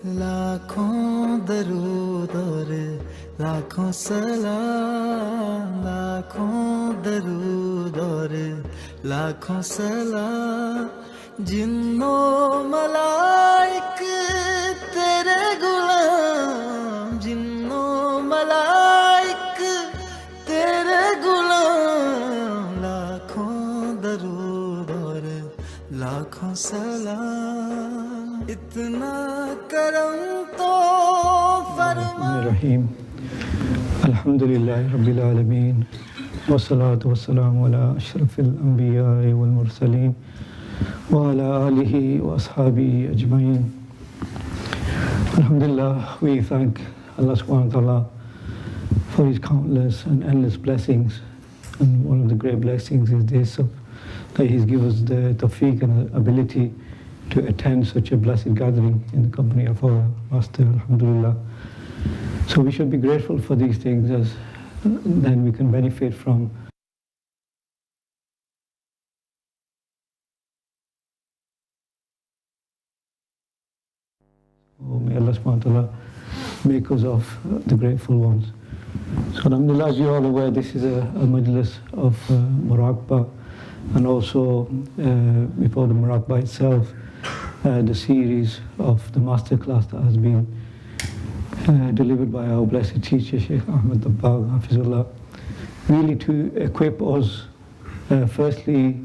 लाखों दरूद और लाखों सलाम, लाखों दरूद और लाखों सलाम, जिन्नों मलाइक तेरे गुलाम, जिन्नों मलाइक तेरे गुलाम, लाखों दरूद और लाखों सलाम, इतना करम तो फरमाईं। अल्हम्दुलिल्लाहि रब्बिल आलमीन वस्सलातु वस्सलामु अला अशरफिल अंबिया वल मुरसलीन व अला आलिहि व अस्हाबिहि अजमईन। Alhamdulillah, we thank Allah subhanahu wa ta'ala for His countless and endless blessings, and one of the great blessings is this, that He's given us the tawfiq and the ability to attend such a blessed gathering in the company of our Master, Alhamdulillah. So we should be grateful for these things, as then we can benefit from may Allah subhanahu wa ta'ala make us of the grateful ones. So Alhamdulillah, as you're all aware, this is a majlis of Muraqabah, and also before the Muraqabah itself, the series of the masterclass that has been delivered by our blessed teacher, Sheikh Ahmad Dabbagh, Hafizullah, really to equip us, firstly,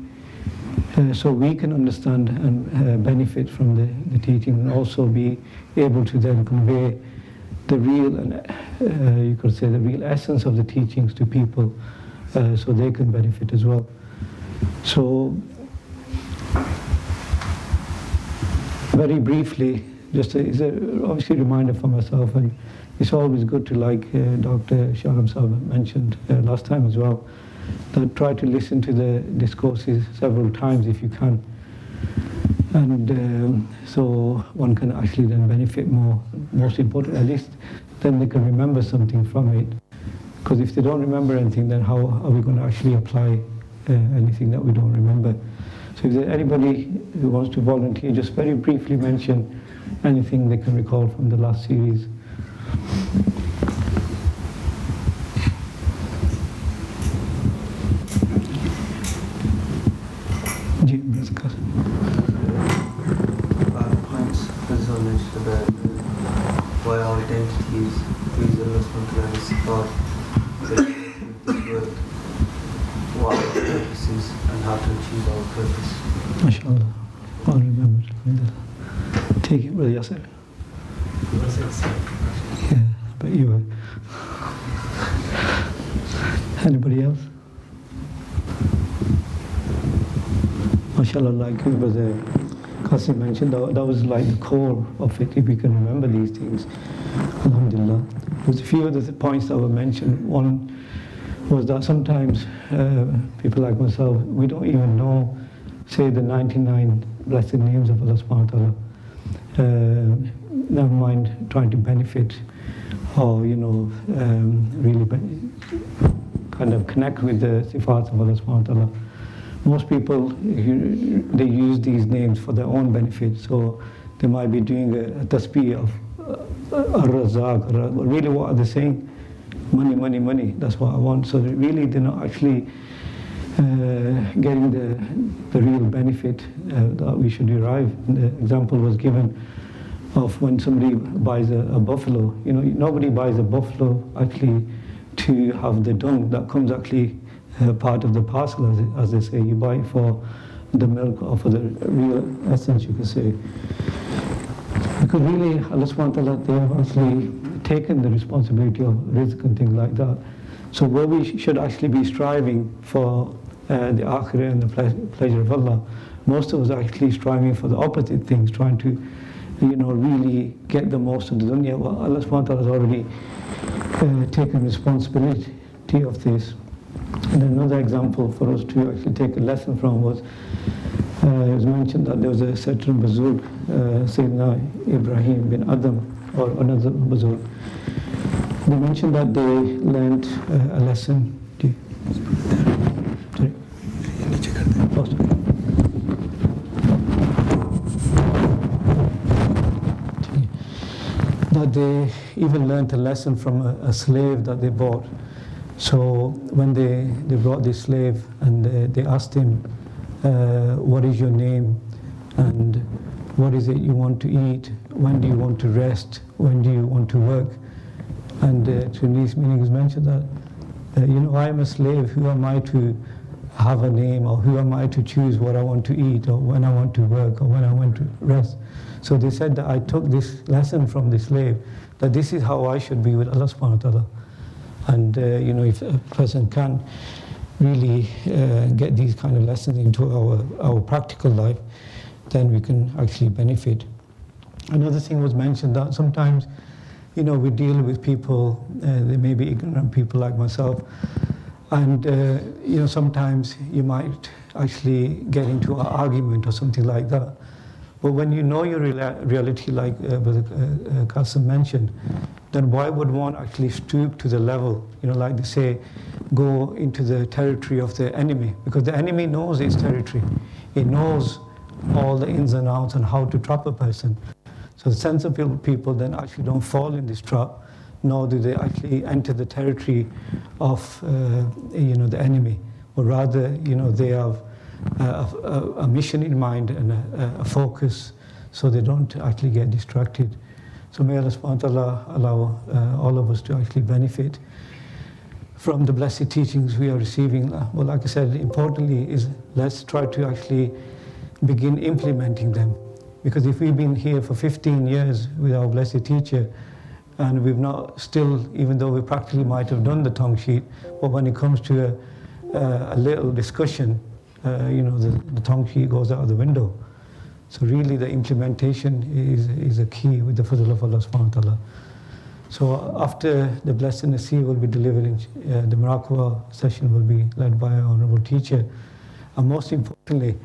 so we can understand and benefit from the teaching, and also be able to then convey the real and you could say the real essence of the teachings to people, so they can benefit as well. So very briefly, just it's obviously a reminder for myself, and it's always good to, like Dr. Sharam Sahib mentioned last time as well, that try to listen to the discourses several times if you can, and so one can actually then benefit more. Most important, at least then they can remember something from it, because if they don't remember anything, then how are we going to actually apply anything that we don't remember? So if there's anybody who wants to volunteer, just very briefly mention anything they can recall from the last series. Points as I mentioned about why our identities, these are responsibilities for this world, what our purpose is, and how to achieve our purpose. MashaAllah, I'll remember. Take it, Brother Yasser. Yeah, but you were. Anybody else? MashaAllah, like Brother Qasim mentioned, that was like the core of it, if we can remember these things. Alhamdulillah. There's a few other points that were mentioned. One was that sometimes people like myself, we don't even know, say, the 99 blessed names of Allah subhanahu wa ta'ala. Never mind trying to benefit or, really kind of connect with the sifats of Allah subhanahu wa ta'ala. Most people, they use these names for their own benefit, so they might be doing a tasbih of Ar-Razzaq, really what are they saying? Money, money, money, that's what I want. So really they're not actually getting the real benefit that we should derive. The example was given of when somebody buys a buffalo. Nobody buys a buffalo actually to have the dung that comes actually part of the parcel, as they say. You buy it for the milk or for the real essence, you could say. Because really, Allah subhanahu wa ta'ala, they have actually taken the responsibility of rizq and things like that. So where we should actually be striving for the akhirah and the pleasure of Allah, most of us are actually striving for the opposite things, trying to really get the most of the dunya. Well, Allah subhanahu wa ta'ala has already taken responsibility of this. And another example for us to actually take a lesson from was, it was mentioned that there was a certain Bazurg, Sayyidina Ibrahim bin Adam, or another Bazurg. They mentioned that they learned a lesson. Sorry? Oh, sorry. they even learned a lesson from a slave that they bought. So when they brought this slave and they asked him, what is your name and what is it you want to eat, when do you want to rest, when do you want to work? And Trinidad's meanings mentioned that, I am a slave, who am I to have a name, or who am I to choose what I want to eat, or when I want to work, or when I want to rest? So they said that I took this lesson from the slave, that this is how I should be with Allah subhanahu wa ta'ala. And if a person can really get these kind of lessons into our practical life, then we can actually benefit. Another thing was mentioned that sometimes, we deal with people, they may be ignorant people like myself, and sometimes you might actually get into an argument or something like that. But when you know your reality, like Brother Qasim mentioned, then why would one actually stoop to the level, like they say, go into the territory of the enemy? Because the enemy knows its territory. It knows all the ins and outs and how to trap a person. So the sensible people then actually don't fall in this trap, nor do they actually enter the territory of the enemy. But rather, they have a mission in mind and a focus, so they don't actually get distracted. So may Allah subhanahu wa ta'ala allow all of us to actually benefit from the blessed teachings we are receiving. Well, like I said, importantly is let's try to actually begin implementing them. Because if we've been here for 15 years with our blessed teacher, and we've not still, even though we practically might have done the tongue sheet, but when it comes to a little discussion, the tongue sheet goes out of the window. So really the implementation is a key with the fadl of Allah subhanahu wa ta'ala. So after the blessed nasheed will be delivered, the Muraqabah session will be led by our honorable teacher. And most importantly,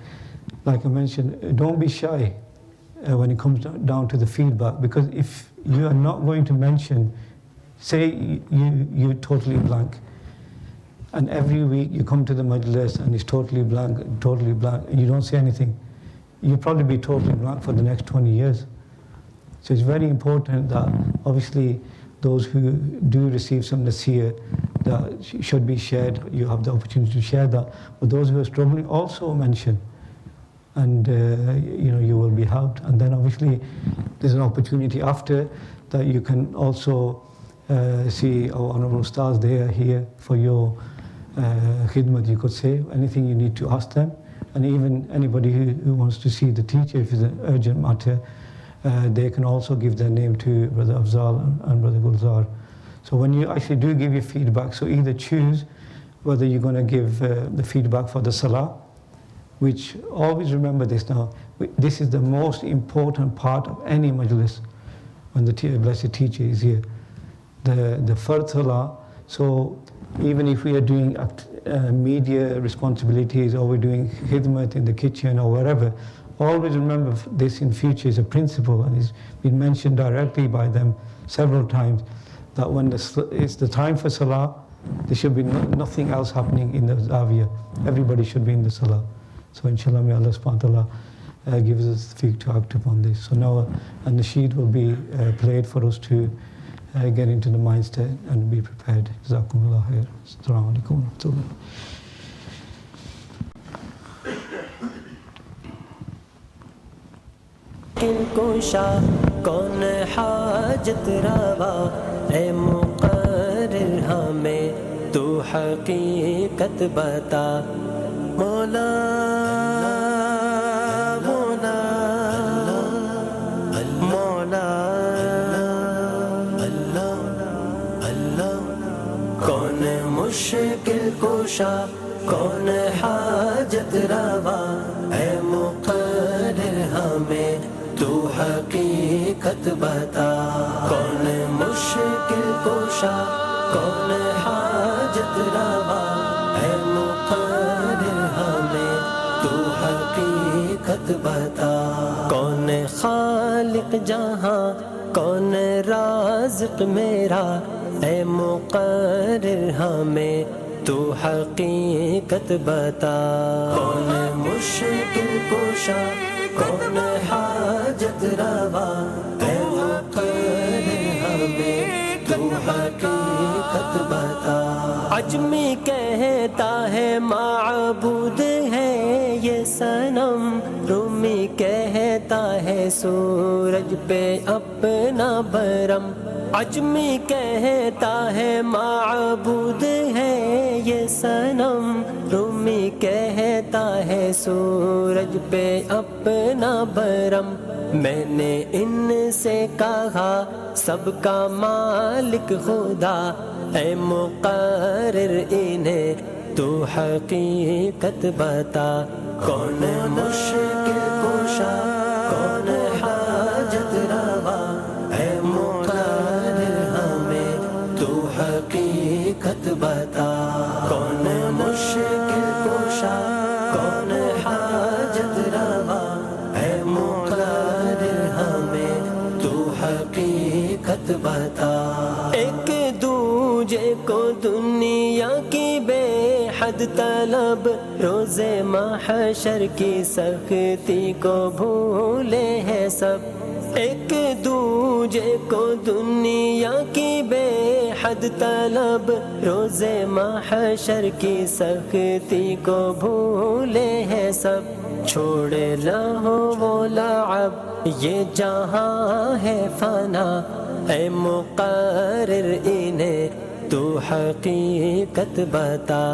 like I mentioned, don't be shy when it comes down to the feedback, because if you are not going to mention, say you're totally blank, and every week you come to the majlis and it's totally blank, and you don't say anything, you'll probably be totally blank for the next 20 years. So it's very important that obviously those who do receive some nasihah that should be shared, you have the opportunity to share that. But those who are struggling also mention, and you will be helped. And then obviously there's an opportunity after that you can also see our honorable stars. They are here for your khidmat, you could say. Anything you need to ask them, and even anybody who wants to see the teacher, if it's an urgent matter, they can also give their name to Brother Afzal and Brother Gulzar. So when you actually do give your feedback, so either choose whether you're going to give the feedback for the salah, which always remember this now, this is the most important part of any majlis when the blessed teacher is here. The fard salah, so even if we are doing media responsibilities, or we're doing khidmat in the kitchen or wherever, always remember this in future is a principle, and it's been mentioned directly by them several times, that when it's the time for salah, there should be nothing else happening in the zaviyah. Everybody should be in the salah. So inshallah, may Allah subhanahu wa ta'ala gives us the fiqh to act upon this. So now a nasheed will be played for us to get into the mindset and be prepared. Jazakumullah khair. Assalamu alaikum wa rahmatullah. कोशा कौन हाजत रवा ए मुक़र्रिर हमें तू हकीकत बता मौला मौला मौला कौन मुश्किल कोशा कौन हाजत रवा ए मुक़र्रिर हमें तू हकीकत बता कौन मुश्किल कोशा कौन हाजत रवा है मुक़र्रिर हमें तू हकीकत बता कौन खालिक जहां कौन राज़िक़ मेरा है मुक़र्रिर हमें तू हकीकत बता कौन मुश्किल कोशा कौन हाजत रवा है मुक़र्रिर حقیقت بتا. عجمی کہتا ہے معبود ہے یہ صنم، رومی کہتا ہے سورج پہ اپنا بھرم. عجمی کہتا ہے معبود ہے یہ صنم، رومی کہتا ہے سورج پہ اپنا بھرم. میں نے ان سے کہا سب کا مالک خدا، اے مقرر انہیں تو حقیقت بتا. کون مشکل کشا، کون حاجت روا، اے مقرر ہمیں تو حقیقت بتا. کون مشکل کشا، کون حاجت روا، اے مقرر ہمیں تو حقیقت بتا. ایک دوجے کو دنیا کی بے حد طلب، روز محشر کی سختی کو بھولے ہیں سب. ایک دوجے کو دنیا کی بے حد طلب، روز محشر کی سختی کو بھولے ہیں سب. چھوڑے لہو وہ لعب یہ جہاں ہے فنا، اے مقرر انہیں تو حقیقت بتا.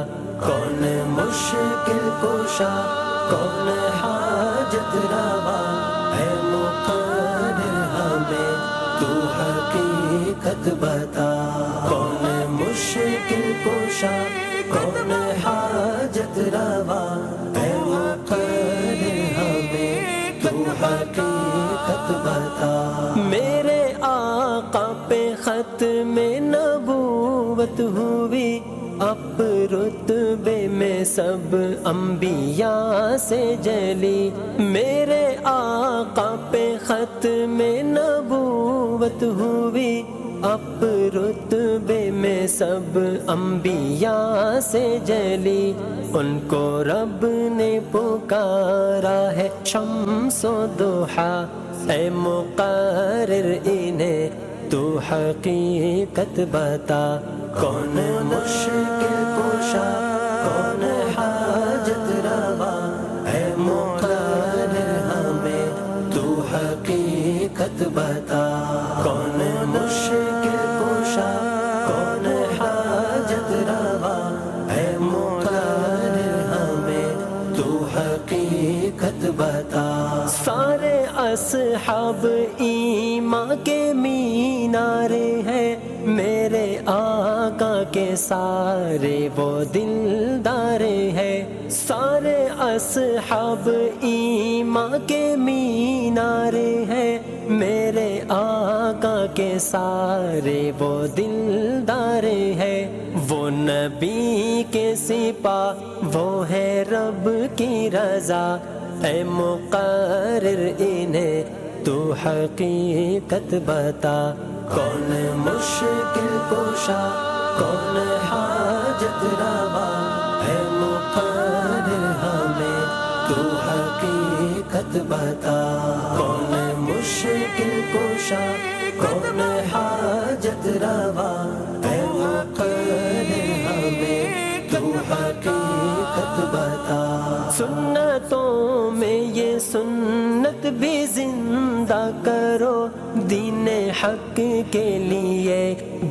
کون مشکل کشا، کون حاجت روا، اے مقرر ہمیں تو حقیقت بتا. کون مشکل کشا، کون حاجت روا، اے مقرر ہمیں تو حقیقت بتا. میرے آقا پہ ختم نبوت ہوئی، اب رتبے میں سب انبیاء سے جلی. میرے آقا پہ ختم نبوت ہوئی، اب رتبے میں سب انبیاء سے جلی. ان کو رب نے پکارا ہے شمس و ضحیٰ، اے مقرر انہیں تو حقیقت بتا. کون مشکل کشا، کون حاجت روا، اے مقرر ہمیں تو حقیقت بتا. کون مشکل کشا، کون حاجت روا، اے مقرر ہمیں تو حقیقت بتا. سارے اصحاب ایمان کے مینارے ہیں، میرے آقا کے سارے وہ دلدار ہیں. سارے اصحاب ایمان کے مینارے ہیں، میرے آقا کے سارے وہ دلدار ہیں. وہ نبی کے سپاہ، وہ ہے رب کی رضا، اے مقرر انہیں تو حقیقت بتا. کون مشکل کشا، کون حاجت روا، اے مقرر ہمیں تو حقیقت بتا. کون مشکل کشا، کون حاجت روا، اے مقرر ہمیں تو حقیقت بتا. سنتوں میں یہ سنت بھی زندہ کرو، دین حق کے لیے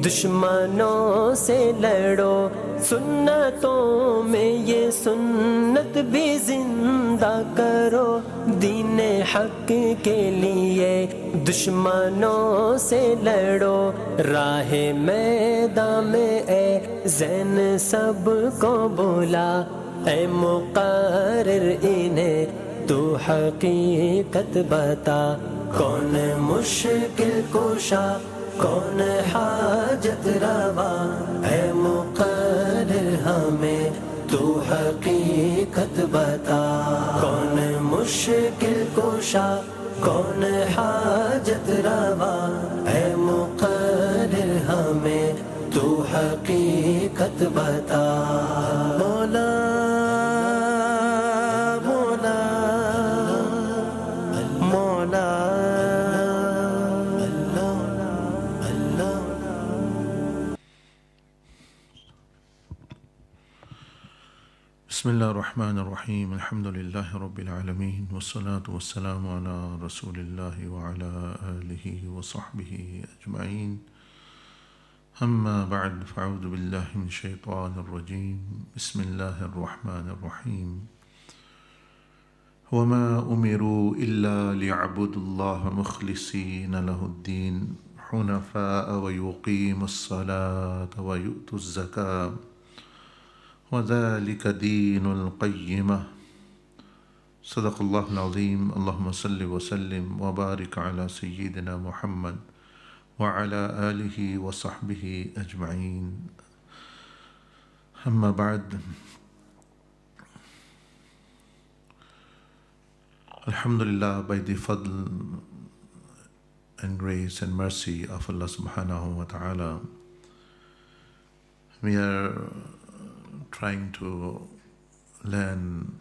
دشمنوں سے لڑو. سنتوں میں یہ سنت بھی زندہ کرو، دین حق کے لیے دشمنوں سے لڑو. راہ میدان میں اے زین سب کو بولا، اے مقرر انہیں تو حقیقت بتا. کون مشکل کشا، کون حاجت روا، اے مقرر ہمیں تو حقیقت بتا. کون مشکل کشا، کون حاجت روا، اے مقرر ہمیں تو حقیقت بتا. مولا بسم الله الرحمن الرحيم الحمد لله رب العالمين والصلاة والسلام على رسول الله وعلى آله وصحبه أجمعين أما بعد فأعوذ بالله من الشيطان الرجيم بسم الله الرحمن الرحيم وما أمروا إلا ليعبدوا الله مخلصين له الدين حنفاء ويقيموا الصلاة ويؤتوا الزكاة وذلك دين القيمة صدق الله العظيم اللهم صل وسلم وبارك على سيدنا محمد وعلى آله وصحبه أجمعين أما بعد Alhamdulillah, by the fadl and grace and mercy of Allah subhanahu wa ta'ala, we are trying to learn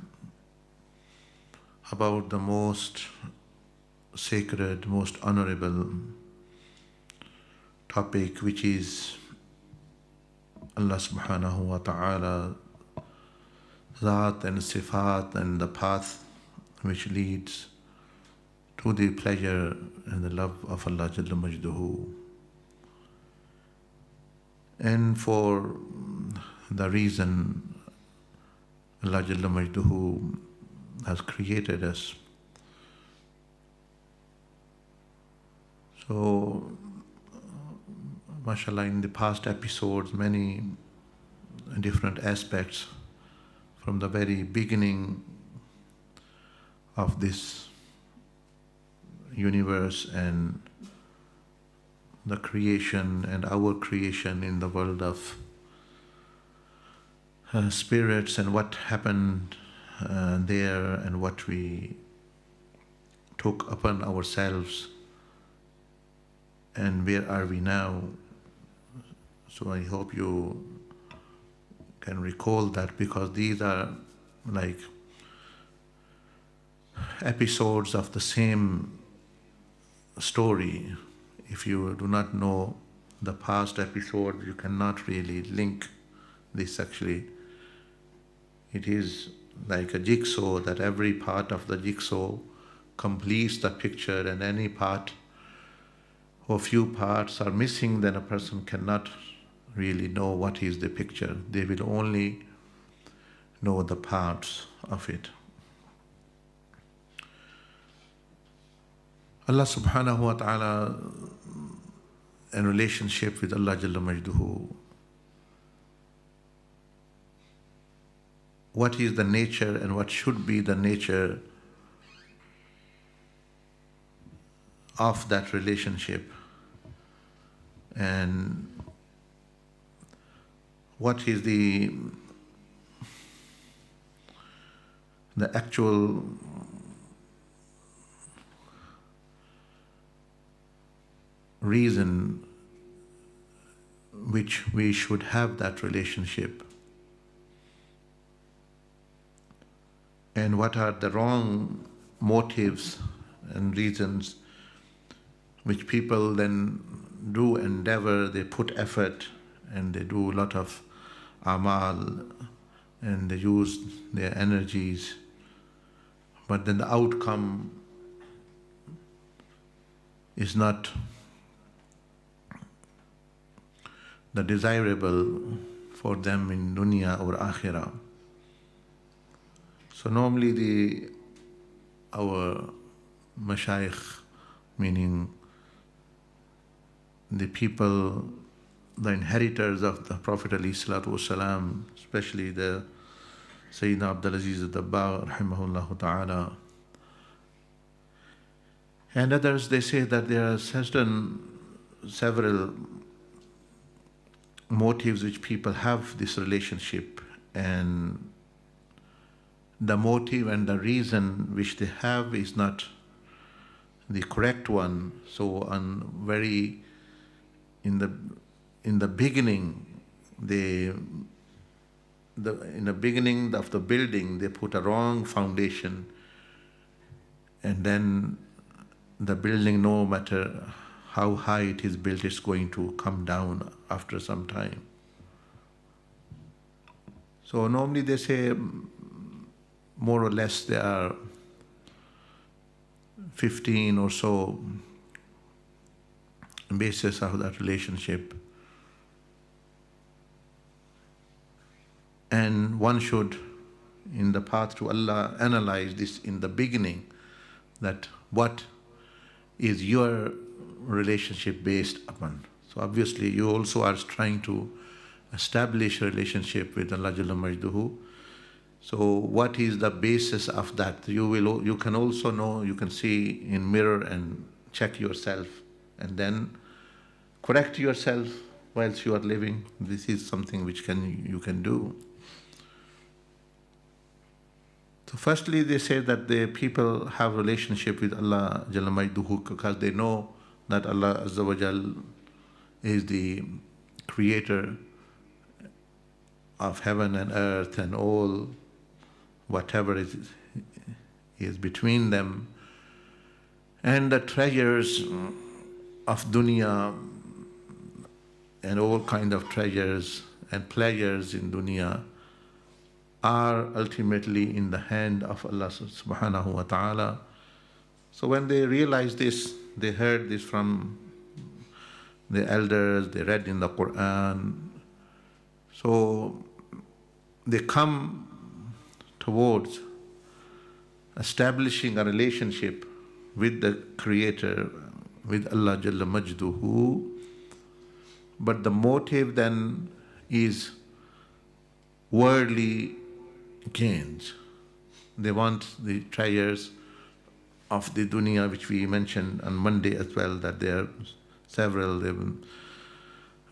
about the most sacred, most honorable topic, which is Allah subhanahu wa ta'ala, Zat and Sifat, and the path which leads to the pleasure and the love of Allah Jalla Majduhu. And for the reason Allah Jalla Majduhu has created us. So, mashallah, in the past episodes, many different aspects from the very beginning of this universe and the creation and our creation in the world of spirits, and what happened there and what we took upon ourselves and where are we now. So I hope you can recall that, because these are like episodes of the same story. If you do not know the past episode, you cannot really link this. Actually, it is like a jigsaw, that every part of the jigsaw completes the picture, and any part or few parts are missing, then a person cannot really know what is the picture. They will only know the parts of it. Allah subhanahu wa ta'ala, in relationship with Allah Jalla Majduhu, what is the nature and what should be the nature of that relationship, and what is the actual reason which we should have that relationship, and what are the wrong motives and reasons which people then do endeavor, they put effort and they do a lot of amal and they use their energies, but then the outcome is not the desirable for them in dunya or akhirah. So normally our mashayikh, meaning the people, the inheritors of the Prophet ﷺ, especially the Sayyidina Abdul Aziz Dabbagh rahimahullah ta'ala, and others, they say that there are several motives which people have this relationship, and the motive and the reason which they have is not the correct one. So in the beginning, in the beginning of the building, they put a wrong foundation, and then the building, no matter how high it is built, it's going to come down after some time. So normally they say more or less there are 15 or so bases of that relationship. And one should, in the path to Allah, analyze this in the beginning, that what is your relationship based upon. So obviously you also are trying to establish a relationship with Allah Jalla Majduhu. So what is the basis of that? You can also know, you can see in mirror and check yourself and then correct yourself whilst you are living. This is something which you can do. So firstly, they say that the people have relationship with Allah Jalla Majduhu because they know that Allah Azza wa Jal is the creator of heaven and earth and all whatever is between them, and the treasures of dunya and all kind of treasures and pleasures in dunya are ultimately in the hand of Allah subhanahu wa ta'ala. So when they realized this, they heard this from the elders, they read in the Quran, so they come towards establishing a relationship with the Creator, with Allah Jalla Majduhu. But the motive then is worldly gains. They want the treasures of the dunya, which we mentioned on Monday as well, that there are several.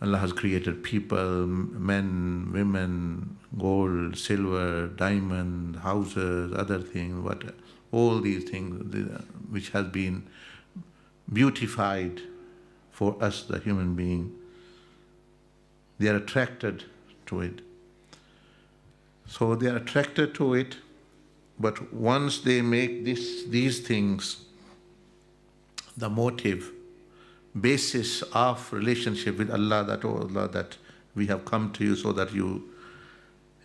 Allah has created people, men, women, gold, silver, diamond, houses, other things, all these things which has been beautified for us, the human being. They are attracted to it. So they are attracted to it, but once they make these things the motive, basis of relationship with Allah, that, oh Allah, that we have come to you so that you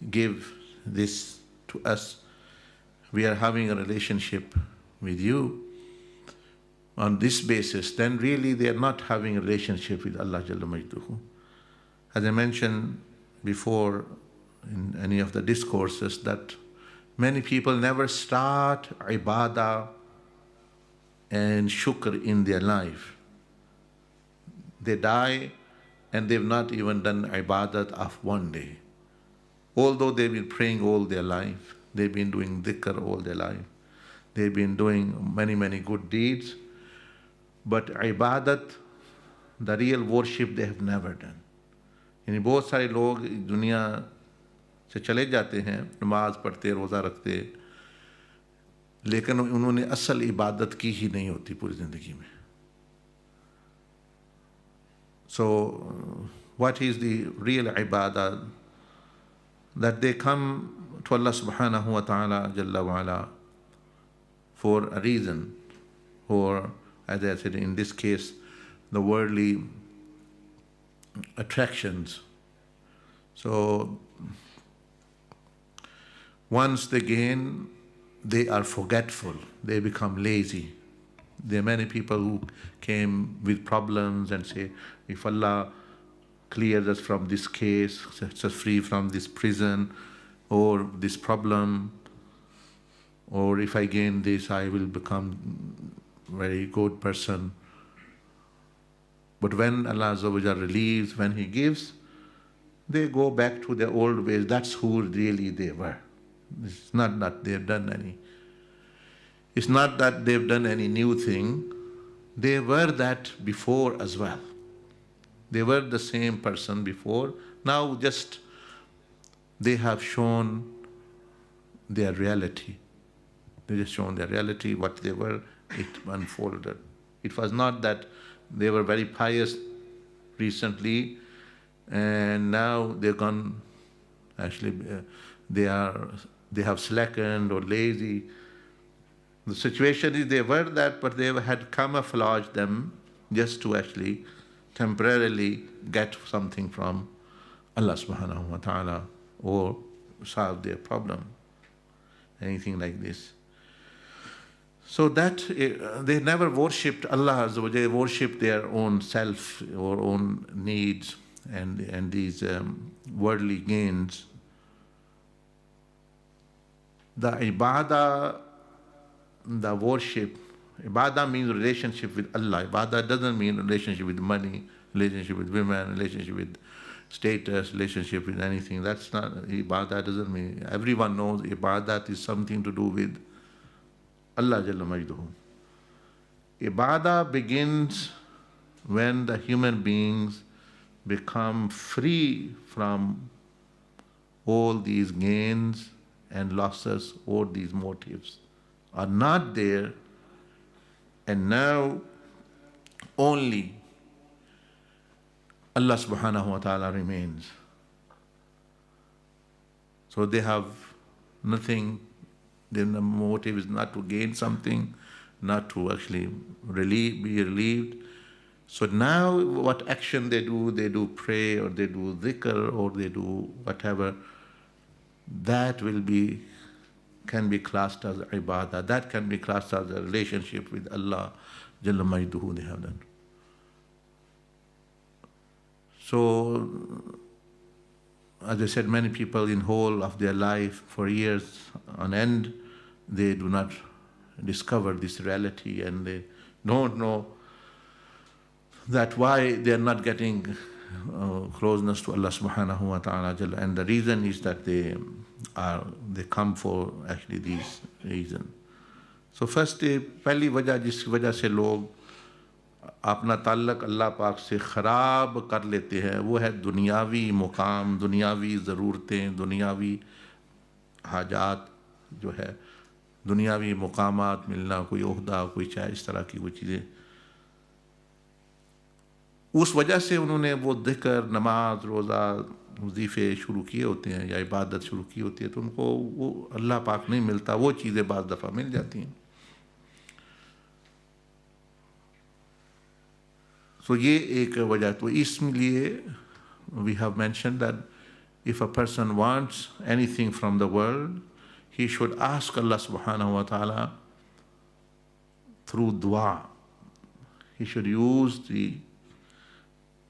give this to us. We are having a relationship with you on this basis, then really they are not having a relationship with Allah Jalla Majduhu. As I mentioned before in any of the discourses, that many people never start ibadah and shukr in their life. They die and they've not even done ibadat of one day. Although they've been praying all their life, they've been doing dhikr all their life, they've been doing many, many good deeds, but ibadat, the real worship, they have never done. यानी बहुत सारे लोग दुनिया से चले जाते हैं, नमाज पढ़ते, रोज़ा रखते, लेकिन उन्होंने असल इबादत की ही नहीं होती पूरी ज़िंदगी में. So, what is the real ibadah? That they come to Allah subhanahu wa ta'ala jalla wa ala for a reason, or as I said in this case, the worldly attractions. So, once they gain, they are forgetful, they become lazy. There are many people who came with problems and say, if Allah clears us from this case, sets us free from this prison or this problem, or if I gain this, I will become a very good person. But when Allah Azza wa Jalla relieves, when He gives, they go back to their old ways. That's who really they were. It's not that they've done any. It's not that they've done any new thing. They were that before as well. They were the same person before. Now just they have shown their reality. They just shown their reality, what they were, it unfolded. It was not that they were very pious recently and now they're gone, actually they have slackened or lazy. The situation is they were that, but they had camouflaged them just to actually temporarily get something from Allah subhanahu wa ta'ala, or solve their problem, anything like this. So that they never worshipped Allah, they worshipped their own self or own needs and these worldly gains. The ibadah, the worship, ibadah means relationship with Allah. Ibadah doesn't mean relationship with money, relationship with women, relationship with status, relationship with anything. That's not, ibadah doesn't mean, everyone knows ibadah is something to do with Allah Jalla Majduhu. Ibadah begins when the human beings become free from all these gains and losses, all these motives are not there, and now only Allah subhanahu wa ta'ala remains. So they have nothing, their motive is not to gain something, not to actually be relieved. So now what action they do pray or they do dhikr or they do whatever, that can be classed as ibadah, that can be classed as a relationship with Allah Jalla Majduhu they have done. So, as I said, many people in whole of their life, for years on end, they do not discover this reality and they don't know that why they are not getting closeness to Allah subhanahu wa ta'ala. And the reason is that they come for actually these reasons. So first, पहली वजह जिस वजह से लोग अपना ताल्लुक अल्लाह पाक से ख़राब कर लेते हैं वो है दुनियावी मुकाम, दुनियावी ज़रूरतें, दुनियावी हाजात जो है, दुनियावी मुकामात मिलना, कोई ओहदा, कोई चाहे इस तरह की वो चीज़ें, उस वजह से उन्होंने वो ज़िक्र, नमाज, रोज़ा, वजीफ़े शुरू किए होते हैं या इबादत शुरू की होती है, तो उनको वो अल्लाह पाक नहीं मिलता, वो चीज़ें बाज़ दफ़ा मिल जाती हैं. So ये एक वजह. तो इसलिए we have mentioned that if a person wants anything from the world, he should ask Allah subhanahu wa ta'ala through dua. He should use the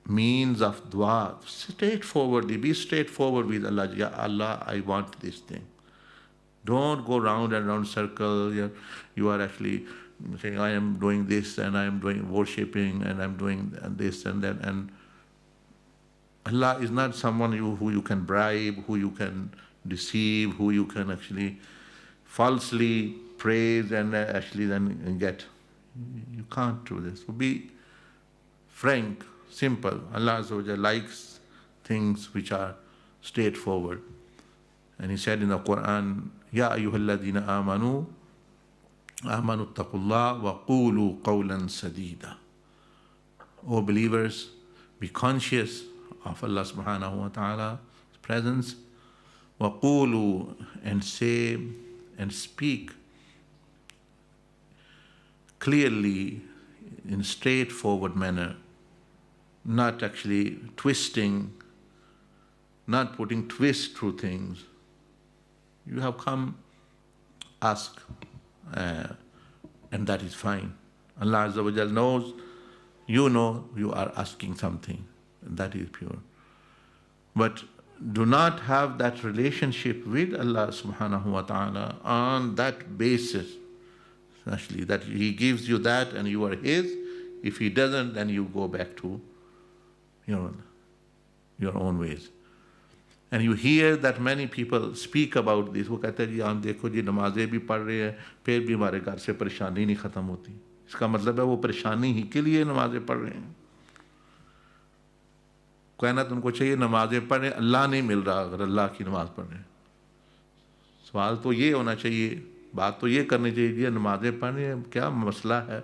means of dua straightforwardly. Be straightforward with Allah. Ya Allah, I want this thing. Don't go round and round circle. You are actually saying, I am doing this and I am doing worshipping and I am doing this and that. And Allah is not someone who you can bribe, who you can deceive, who you can actually falsely praise and actually then get. You can't do this. So be frank, simple. Allah Azza wa Jalla likes things which are straightforward. And He said in the Quran, Ya ayyuhalladhina amanu attaqullah wa qulu qawlan sadida. O believers, be conscious of Allah subhanahu wa ta'ala's presence. Wa qulu, and say and speak clearly in straightforward manner, not actually twisting, not putting twist through things. You have come, ask, and that is fine. Allah Azza wa Jal knows, you know you are asking something, and that is pure. But do not have that relationship with Allah subhanahu wa ta'ala on that basis, actually, that He gives you that and you are His. If He doesn't, then you go back to your own ways. And you hear that many people speak about this. वो कहते हैं जी हम देखो जी नमाजें भी पढ़ रहे हैं फिर भी हमारे घर से परेशानी नहीं ख़त्म होती. इसका मतलब है वो परेशानी ही के लिए नमाजें पढ़ रहे हैं. कहना तो उनको चाहिए नमाजें पढ़ रहे हैं, अल्लाह नहीं मिल रहा अगर अल्लाह की नमाज पढ़ रहे हैं. सवाल तो ये होना चाहिए, बात तो ये करनी चाहिए जी नमाजें पढ़ रहे हैं, क्या मसला है,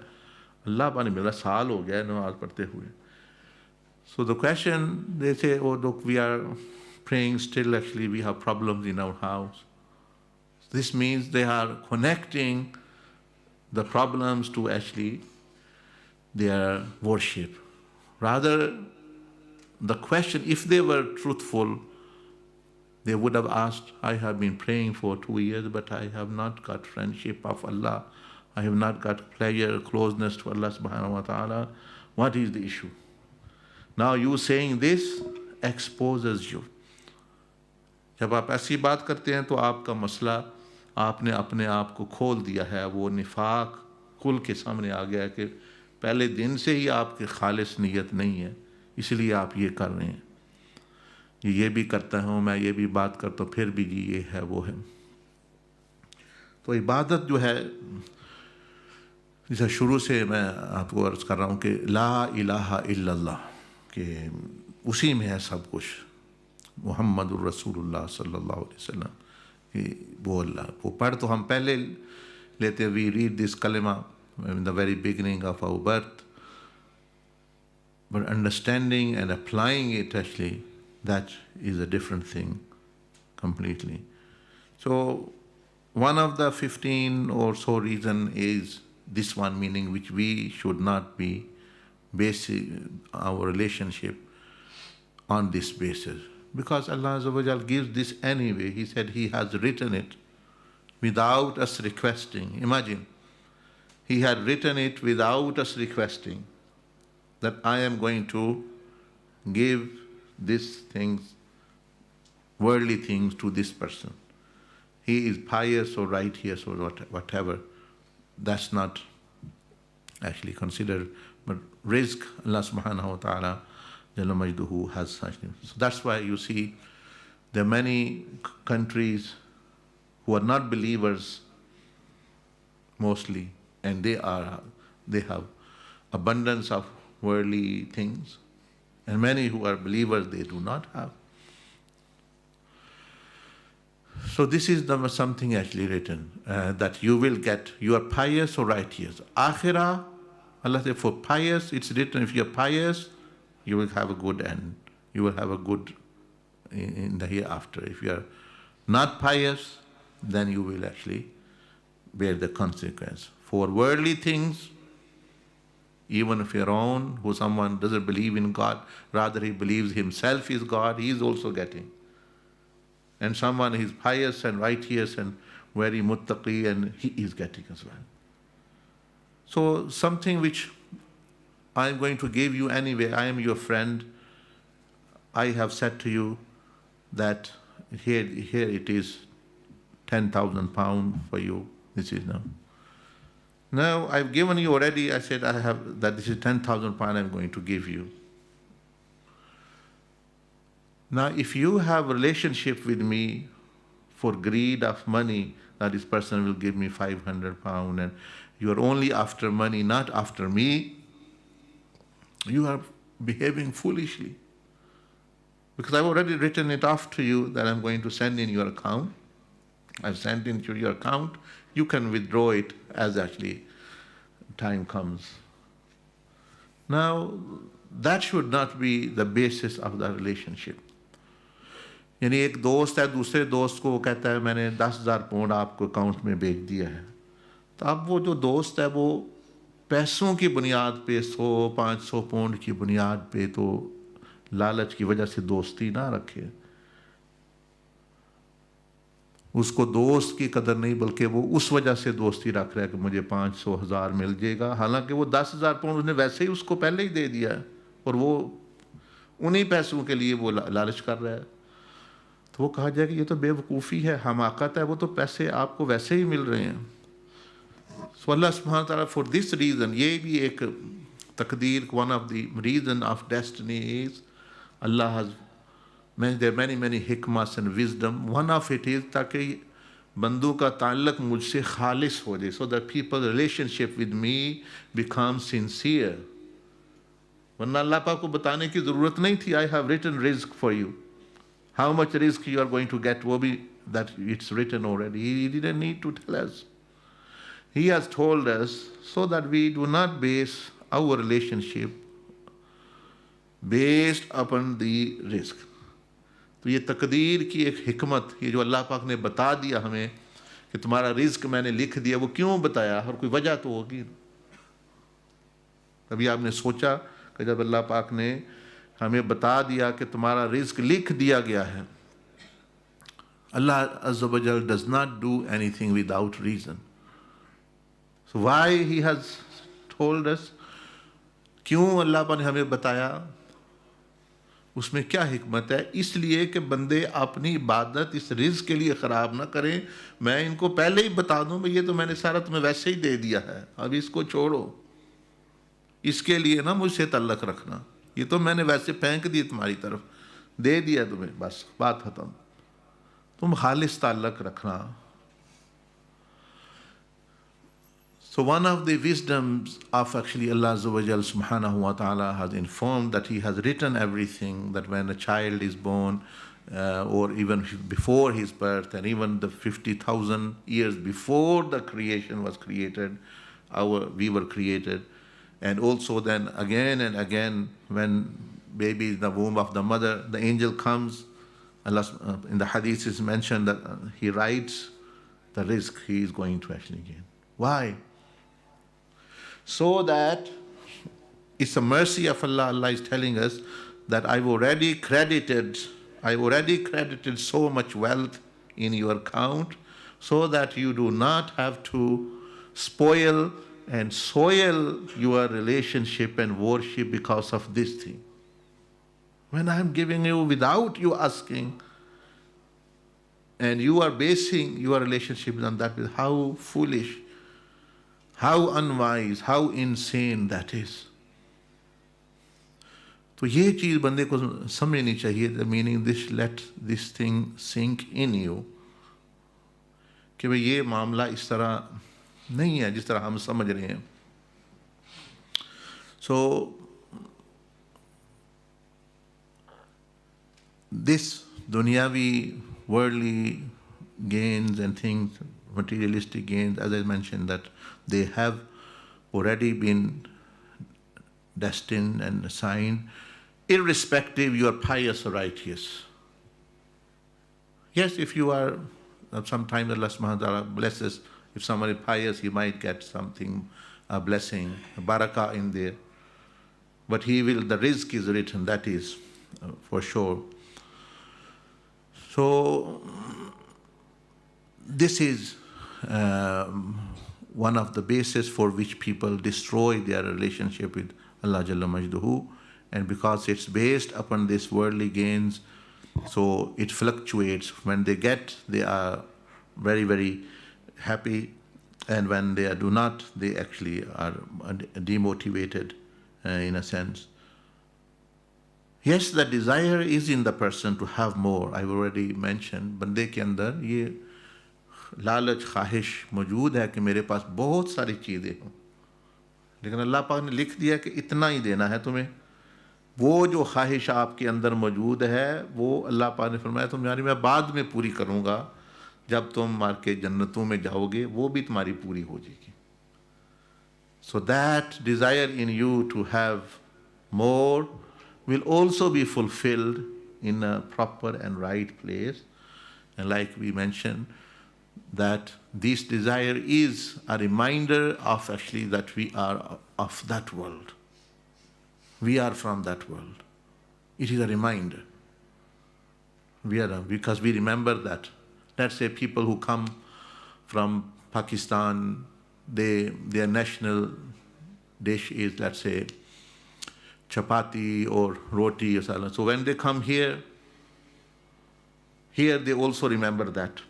अल्लाह पाक नहीं मिल रहा, साल हो गया है नमाज पढ़ते हुए. So the question, they say, oh look, we are praying still, actually we have problems in our house. This means they are connecting the problems to actually their worship. Rather, the question, if they were truthful, They would have asked, I have been praying for 2 years, but I have not got friendship of Allah. I have not got pleasure, closeness to Allah subhanahu wa ta'ala. What is the issue? Now you saying this exposes you. जब आप ऐसी बात करते हैं तो आपका मसला आपने अपने आप को खोल दिया है, वो निफाक खुल के सामने आ गया है कि पहले दिन से ही आपकी खालिस नीयत नहीं है, इसलिए आप ये कर रहे हैं। ये भी करता हूँ मैं, ये भी बात करता हूँ, फिर भी जी ये है वो है। तो इबादत जो है, जैसे शुरू से मैं आपको अर्ज़ कर रहा हूँ कि ला इलाहा इल्लल्लाह, कि उसी में है सब कुछ। मुहम्मदुर रसूलुल्लाह सल्लल्लाहु अलैहि वसल्लम कि वो अल्लाह, वो पढ़ तो हम पहले लेते, we read this kalima in the very beginning of our birth, but understanding and applying it actually, that is a different thing completely. So one of the 15 or so reason is this one, meaning which we should not be basing our relationship on this basis, because Allah Azza wa Jal gives this anyway. He said He has written it without us requesting. Imagine, He had written it without us requesting that I am going to give these things, worldly things, to this person. He is pious or righteous or whatever. That's not actually considered. But rizq, Allah subhanahu wa ta'ala Jalla Majduhu has such things. So that's why you see there are many countries who are not believers mostly, and they have abundance of worldly things, and many who are believers, they do not have. So this is something actually written, that you will get, you are pious or righteous. Akhirah, Allah said for pious, it's written, if you are pious, you will have a good end. You will have a good in the hereafter. If you are not pious, then you will actually bear the consequence. For worldly things, even if your own, who someone doesn't believe in God, rather he believes himself is God, he is also getting. And someone is pious and righteous and very muttaqi, and he is getting as well. So something which I am going to give you anyway, I am your friend, I have said to you that here it is £10,000 for you, this is now. Now I've given you already, I said I have, that this is £10,000 I'm going to give you. Now if you have a relationship with me for greed of money, that this person will give me £500 and you are only after money, not after me, you are behaving foolishly. Because I've already written it off to you that I'm going to send in your account. I've sent into your account. You can withdraw it as actually time comes. Now, that should not be the basis of the relationship. यानी एक दोस्त है दूसरे दोस्त को कहता है मैंने 10,000 पाउंड आपको अकाउंट में भेज दिया है, तो अब वो जो दोस्त है वो पैसों की बुनियाद पे 100-500 पाउंड की बुनियाद पे तो लालच की वजह से दोस्ती ना रखे। उसको दोस्त की कदर नहीं, बल्कि वो उस वजह से दोस्ती रख रहा है कि मुझे 500,000 मिल जाएगा, हालांकि वो 10,000 पाउंड उसने वैसे ही उसको पहले ही दे दिया है और वो उन्हीं पैसों के लिए वो लालच कर रहा है। तो वो कहा जाएगा ये तो बेवकूफ़ी है, हमाकत है, वो तो पैसे आपको वैसे ही मिल रहे हैं। सो अल्लाह सुब्हानहू व तआला फॉर दिस रीज़न, ये भी एक तकदीर, one of the reason of destiny is Allah has, there are many hikmas and wisdom. One of it is ताकि बंदों का ताल्लुक मुझसे खालिस हो जाए, so that people's relationship with me becomes sincere. वरना अल्लाह पाक को बताने की ज़रूरत नहीं थी, I have written rizq for you. How much rizq you are going to get, वो भी that it's written already. He didn't need to tell us. He has told us so that we do not base our relationship based upon the risk. तो ये तकदीर की एक हिकमत, ये जो अल्लाह पाक ने बता दिया हमें कि तुम्हारा रिस्क मैंने लिख दिया, वो क्यों बताया, और कोई वजह तो होगी। कभी आपने सोचा कि जब अल्लाह पाक ने हमें बता दिया कि तुम्हारा रिस्क लिख दिया गया है, Allah Azza wa Jal does not do anything without reason. So why He has told us? क्यों अल्लाह पाक ने हमें बताया? उसमें क्या हिकमत है? इसलिए कि बंदे अपनी इबादत इस रिज़्क़ के लिए ख़राब ना करें। मैं इनको पहले ही बता दूं भाई ये तो मैंने सारा तुम्हें वैसे ही दे दिया है, अब इसको छोड़ो, इसके लिए ना मुझसे तल्लक रखना, ये तो मैंने वैसे फेंक दी तुम्हारी तरफ, दे दिया तुम्हें, बस बात ख़त्म। तुम खालिस ताल्लुक़ रखना। So one of the wisdoms of actually Allah Azza wa Jal subhanahu wa ta'ala has informed that He has written everything, that when a child is born or even before his birth and even the 50,000 years before the creation was created, we were created. And also then again and again when baby is in the womb of the mother, the angel comes. Allah, in the hadith is mentioned that he writes the rizq he is going to actually gain. Why? So that it's a mercy of Allah. Allah is telling us that I've already credited so much wealth in your account so that you do not have to spoil and soil your relationship and worship because of this thing. When I'm giving you without you asking, and you are basing your relationship on that, how foolish, how unwise, how insane that is. तो ये चीज़ बंदे को समझनी चाहिए, the meaning this, let this thing sink in you, कि भाई ये मामला इस तरह नहीं है जिस तरह हम समझ रहे हैं. So this dunyavi worldly gains and things, materialistic gains, as I mentioned, that they have already been destined and assigned, irrespective you are pious or righteous. Yes, if you are, sometimes Allah subhanahu wa ta'ala blesses, if someone is pious, he might get something, a blessing, a barakah in there. But he will, the rizq is written, that is for sure. So this is one of the bases for which people destroy their relationship with Allah Jalla Majduhu, and because it's based upon this worldly gains, so it fluctuates. When they get, they are very, very happy, and when they do not, they actually are demotivated in a sense. Yes, the desire is in the person to have more. I've already mentioned, बंदे के अंदर ये लालच ख्वाहिश मौजूद है कि मेरे पास बहुत सारी चीज़ें हों, लेकिन अल्लाह पाक ने लिख दिया कि इतना ही देना है तुम्हें. वो जो ख्वाहिश आपके अंदर मौजूद है वो अल्लाह पाक ने फरमाया तुम्हारी मैं बाद में पूरी करूँगा, जब तुम मार के जन्नतों में जाओगे वो भी तुम्हारी पूरी हो जाएगी. So that desire in you to have more will also be fulfilled in a proper and right place. And like we mentioned, that this desire is a reminder of actually that we are of that world. We are from that world. It is a reminder. We are, because we remember that. Let's say people who come from Pakistan, their national dish is, let's say, chapati or roti or salad. So when they come here they also remember that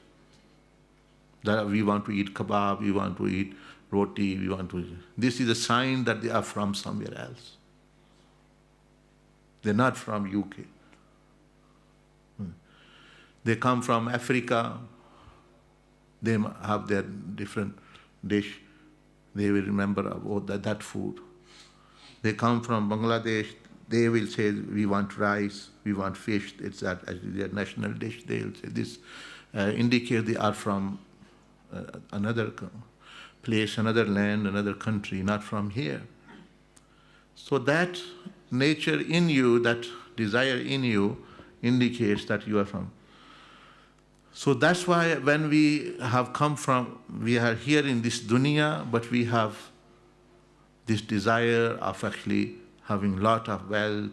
we want to eat kebab, we want to eat roti, we want to eat. This is a sign that they are from somewhere else. They're not from UK. They come from Africa, they have their different dish, they will remember about that food. They come from Bangladesh, they will say, we want rice, we want fish, it's that their national dish. They will say this indicates they are from another place, another land, another country, not from here. So that nature in you, that desire in you indicates that you are from. So that's why when we have come from, we are here in this dunya, but we have this desire of actually having lot of wealth,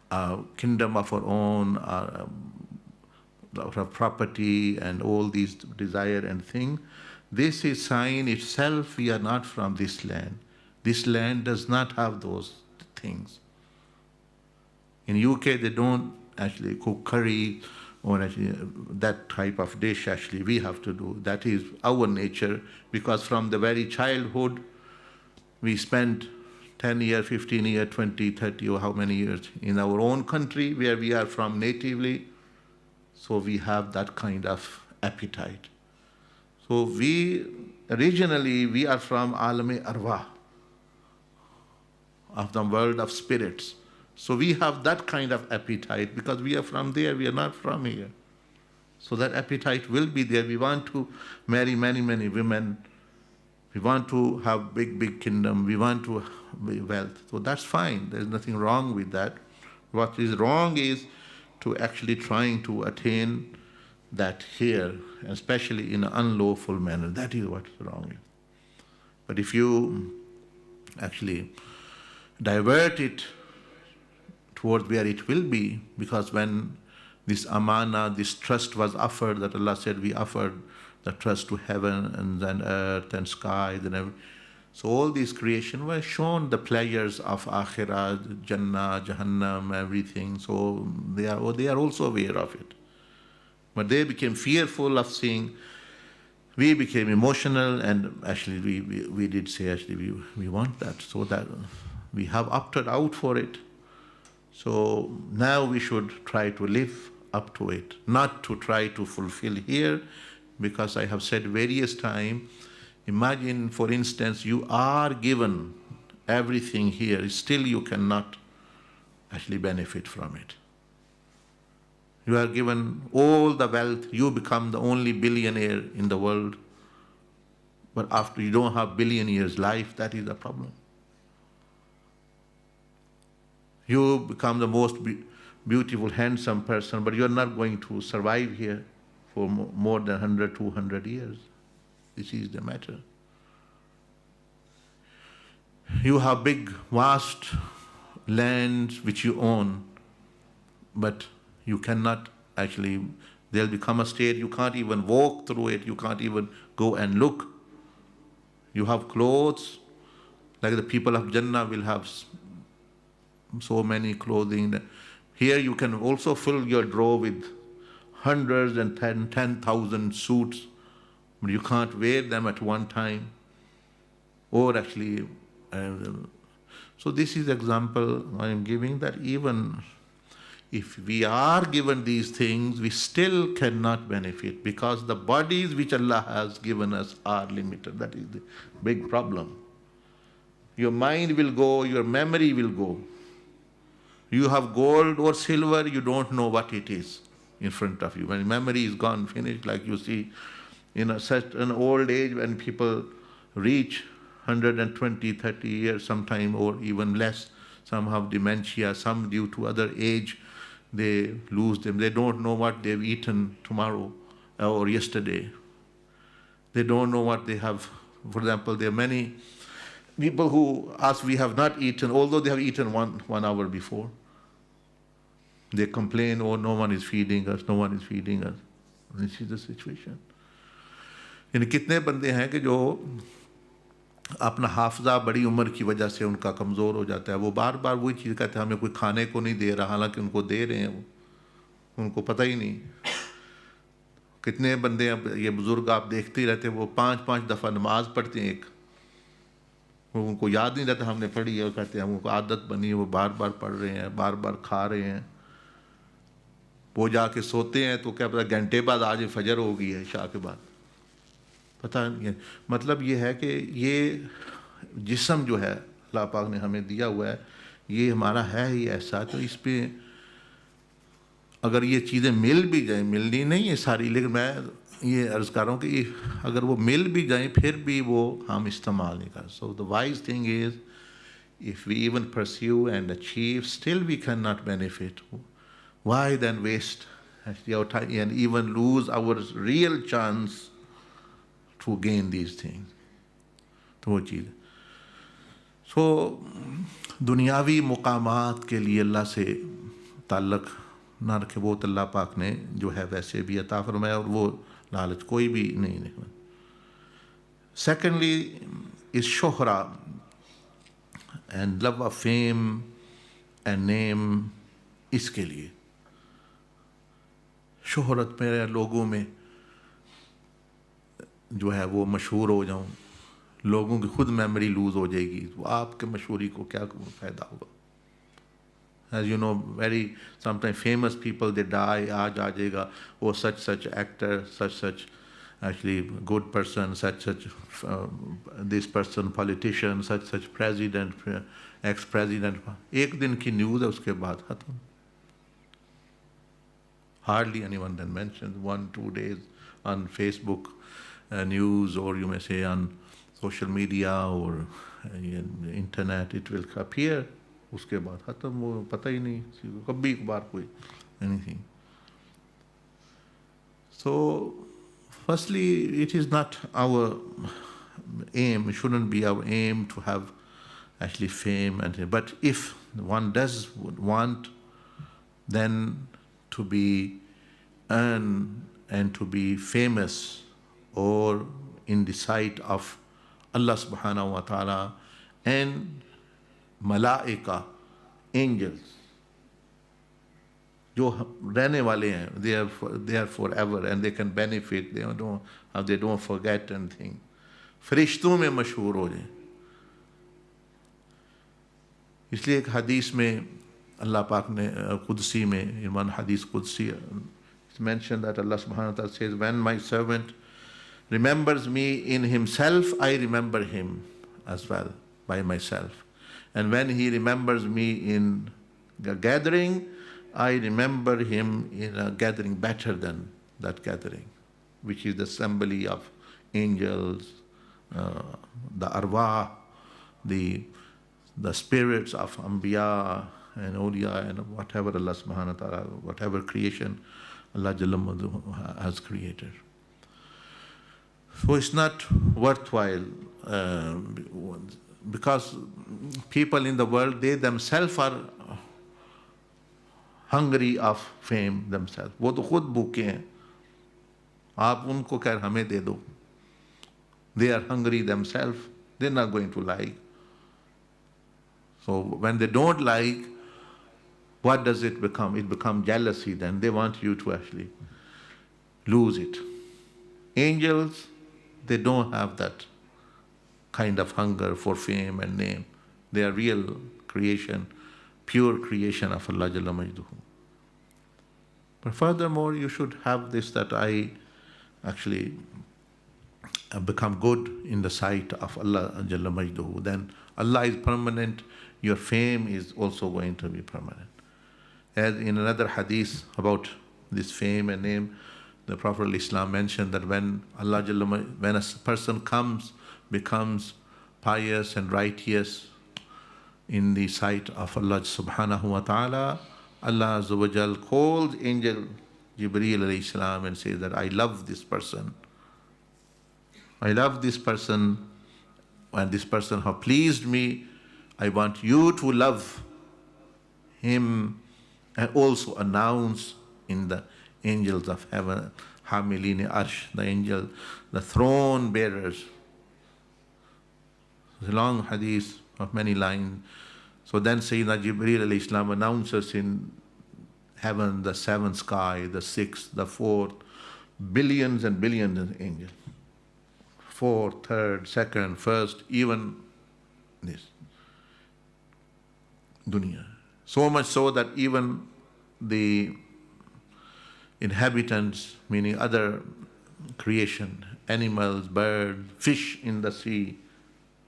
a kingdom of our own, of property and all these desire and thing, this is sign itself we are not from this land. This land does not have those things. In UK, they don't actually cook curry or actually that type of dish actually we have to do. That is our nature, because from the very childhood, we spent 10 years, 15 years, 20, 30 or how many years in our own country where we are from natively. So we have that kind of appetite. So originally we are from Alam-e Arwah, of the world of spirits. So we have that kind of appetite because we are from there, we are not from here. So that appetite will be there. We want to marry many, many women. We want to have big kingdom. We want to be wealth. So that's fine. There's nothing wrong with that. What is wrong is to actually trying to attain that here, especially in an unlawful manner. That is what's wrong. But if you actually divert it towards where it will be, because when this amana, this trust was offered, that Allah said we offered the trust to heaven and then earth and skies and everything. So all these creation were shown the pleasures of Akhirah, Jannah, Jahannam, everything. So they are also aware of it. But they became fearful of seeing. We became emotional, and actually we did say actually we want that, so that we have opted out for it. So now we should try to live up to it, not to try to fulfill here, because I have said various times, imagine, for instance, you are given everything here, still you cannot actually benefit from it. You are given all the wealth, you become the only billionaire in the world, but after you don't have billion years life, that is the problem. You become the most beautiful, handsome person, but you are not going to survive here for more than 100, 200 years. This is the matter. You have big, vast lands which you own, but you cannot actually, they'll become a state, you can't even walk through it, you can't even go and look. You have clothes, like the people of Jannah will have so many clothing. Here you can also fill your drawer with hundreds and 10,000 suits, but you can't wear them at one time. Or actually, so this is example I am giving, that even if we are given these things, we still cannot benefit, because the bodies which Allah has given us are limited. That is the big problem. Your mind will go, your memory will go. You have gold or silver, you don't know what it is in front of you. When memory is gone, finished, like you see in such an old age, when people reach 120, 30 years sometime, or even less, some have dementia, some due to other age, they lose them. They don't know what they've eaten tomorrow or yesterday. They don't know what they have. For example, there are many people who ask, we have not eaten, although they have eaten one hour before. They complain, oh, no one is feeding us, no one is feeding us. This is the situation. इन कितने बंदे हैं कि जो अपना हाफजा बड़ी उम्र की वजह से उनका कमज़ोर हो जाता है, वो बार बार वही चीज़ कहते हैं, हमें कोई खाने को नहीं दे रहा, हालांकि उनको दे रहे हैं, वो उनको पता ही नहीं. कितने बंदे अब ये बुज़ुर्ग आप देखते ही रहते हैं, वो 5-5 दफ़ा नमाज पढ़ते हैं, एक वो उनको याद नहीं रहता हमने पढ़ी है, कहते हैं उनको आदत बनी है, वो बार बार पढ़ रहे हैं, बार बार खा रहे हैं. वो जाके सोते हैं तो क्या पता घंटे बाद आज फजर हो गई है, शाह के बाद, पता नहीं है. मतलब ये है कि ये जिस्म जो है अल्लाह पाक ने हमें दिया हुआ है, ये हमारा है ही ऐसा. तो इस पे अगर ये चीज़ें मिल भी जाएं, मिलनी नहीं है सारी, लेकिन मैं ये अर्ज़ कर रहा हूँ कि अगर वो मिल भी जाएं फिर भी वो हम इस्तेमाल नहीं कर. So the wise thing is, if we even pursue and achieve, still we can not benefit. Why then waste our time and even lose our real chance to gain these things? तो वो चीज़. So दुनियावी मुकामात के लिए अल्लाह से ताल्लुक़ ना रखे, वो तो अल्लाह पाक ने जो है वैसे भी अता फरमाया, और वो लालच कोई भी नहीं। Secondly is shohra and love of fame and name. इसके लिए शोहरत मेरे लोगों में जो है वो मशहूर हो जाऊं, लोगों की खुद मेमोरी लूज हो जाएगी, तो आपके मशहूरी को क्या फ़ायदा होगा? As you know, very sometimes famous people, they die, आज आ जाएगा वो such actor, such actually good person, such this person politician, such president, ex-president. एक दिन की न्यूज़ है, उसके बाद खत्म. Hardly anyone then mentions 1-2 days on Facebook news, or you may say on social media or internet, it will appear. उसके बाद खत्म, वो पता ही नहीं कभी एक बार कोई anything. So firstly, it is not our aim, it shouldn't be our aim to have actually fame, but if one does want then to be earn and to be famous or in the sight of Allah subhanahu wa ta'ala and malaika, angels, जो रहने वाले हैं, they are forever and they can benefit, they don't forget anything. फरिश्तों में मशहूर हो जाए. इसलिए एक हदीस में अल्लाह पाक ने कुदसी में, in one hadith कुदसी, it's mentioned that Allah subhanahu wa ta'ala says, when my servant remembers me in himself, I remember him as well by myself. And when he remembers me in a gathering, I remember him in a gathering better than that gathering, which is the assembly of angels, the arwah, the spirits of Anbiya and Awliya and whatever Allah subhanahu wa ta'ala, whatever creation Allah Jalla Madhu has created. So it's not worthwhile because people in the world, they themselves are hungry of fame themselves. वो तो खुद भूखे हैं, आप उनको कह हमें दे दो. They are hungry themselves, they're not going to like. So when they don't like, what does it become? It becomes jealousy then. They want you to actually lose it. Angels, they don't have that kind of hunger for fame and name. They are real creation, pure creation of Allah Jalla Majduhu. But furthermore, you should have this, that I actually become good in the sight of Allah Jalla Majduhu. Then Allah is permanent, your fame is also going to be permanent. As in another hadith about this fame and name, the Prophet of Islam mentioned that when when a person becomes pious and righteous in the sight of Allah subhanahu wa ta'ala, Allah Azza wa Jal calls angel Jibreel alayhi salam and says that I love this person. I love this person, and this person has pleased me. I want you to love him and also announce in the angels of heaven, Hamilini Arsh, the angel, the throne bearers. It's a long hadith of many lines. So then Sayyidina Jibreel alayhi salam announces in heaven, the seventh sky, the sixth, the fourth, billions and billions of angels. Fourth, third, second, first, even this dunya. So much so that even the inhabitants, meaning other creation, animals, birds, fish in the sea,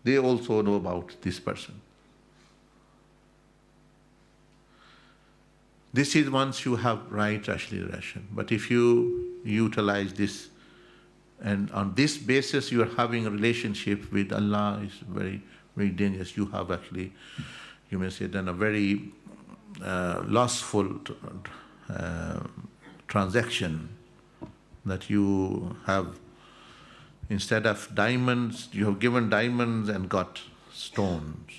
they also know about this person. This is once you have right actually ration. But if you utilize this and on this basis you are having a relationship with Allah, is very, very dangerous. You have actually, you may say, done a very lustful transaction, that you have, instead of diamonds, you have given diamonds and got stones.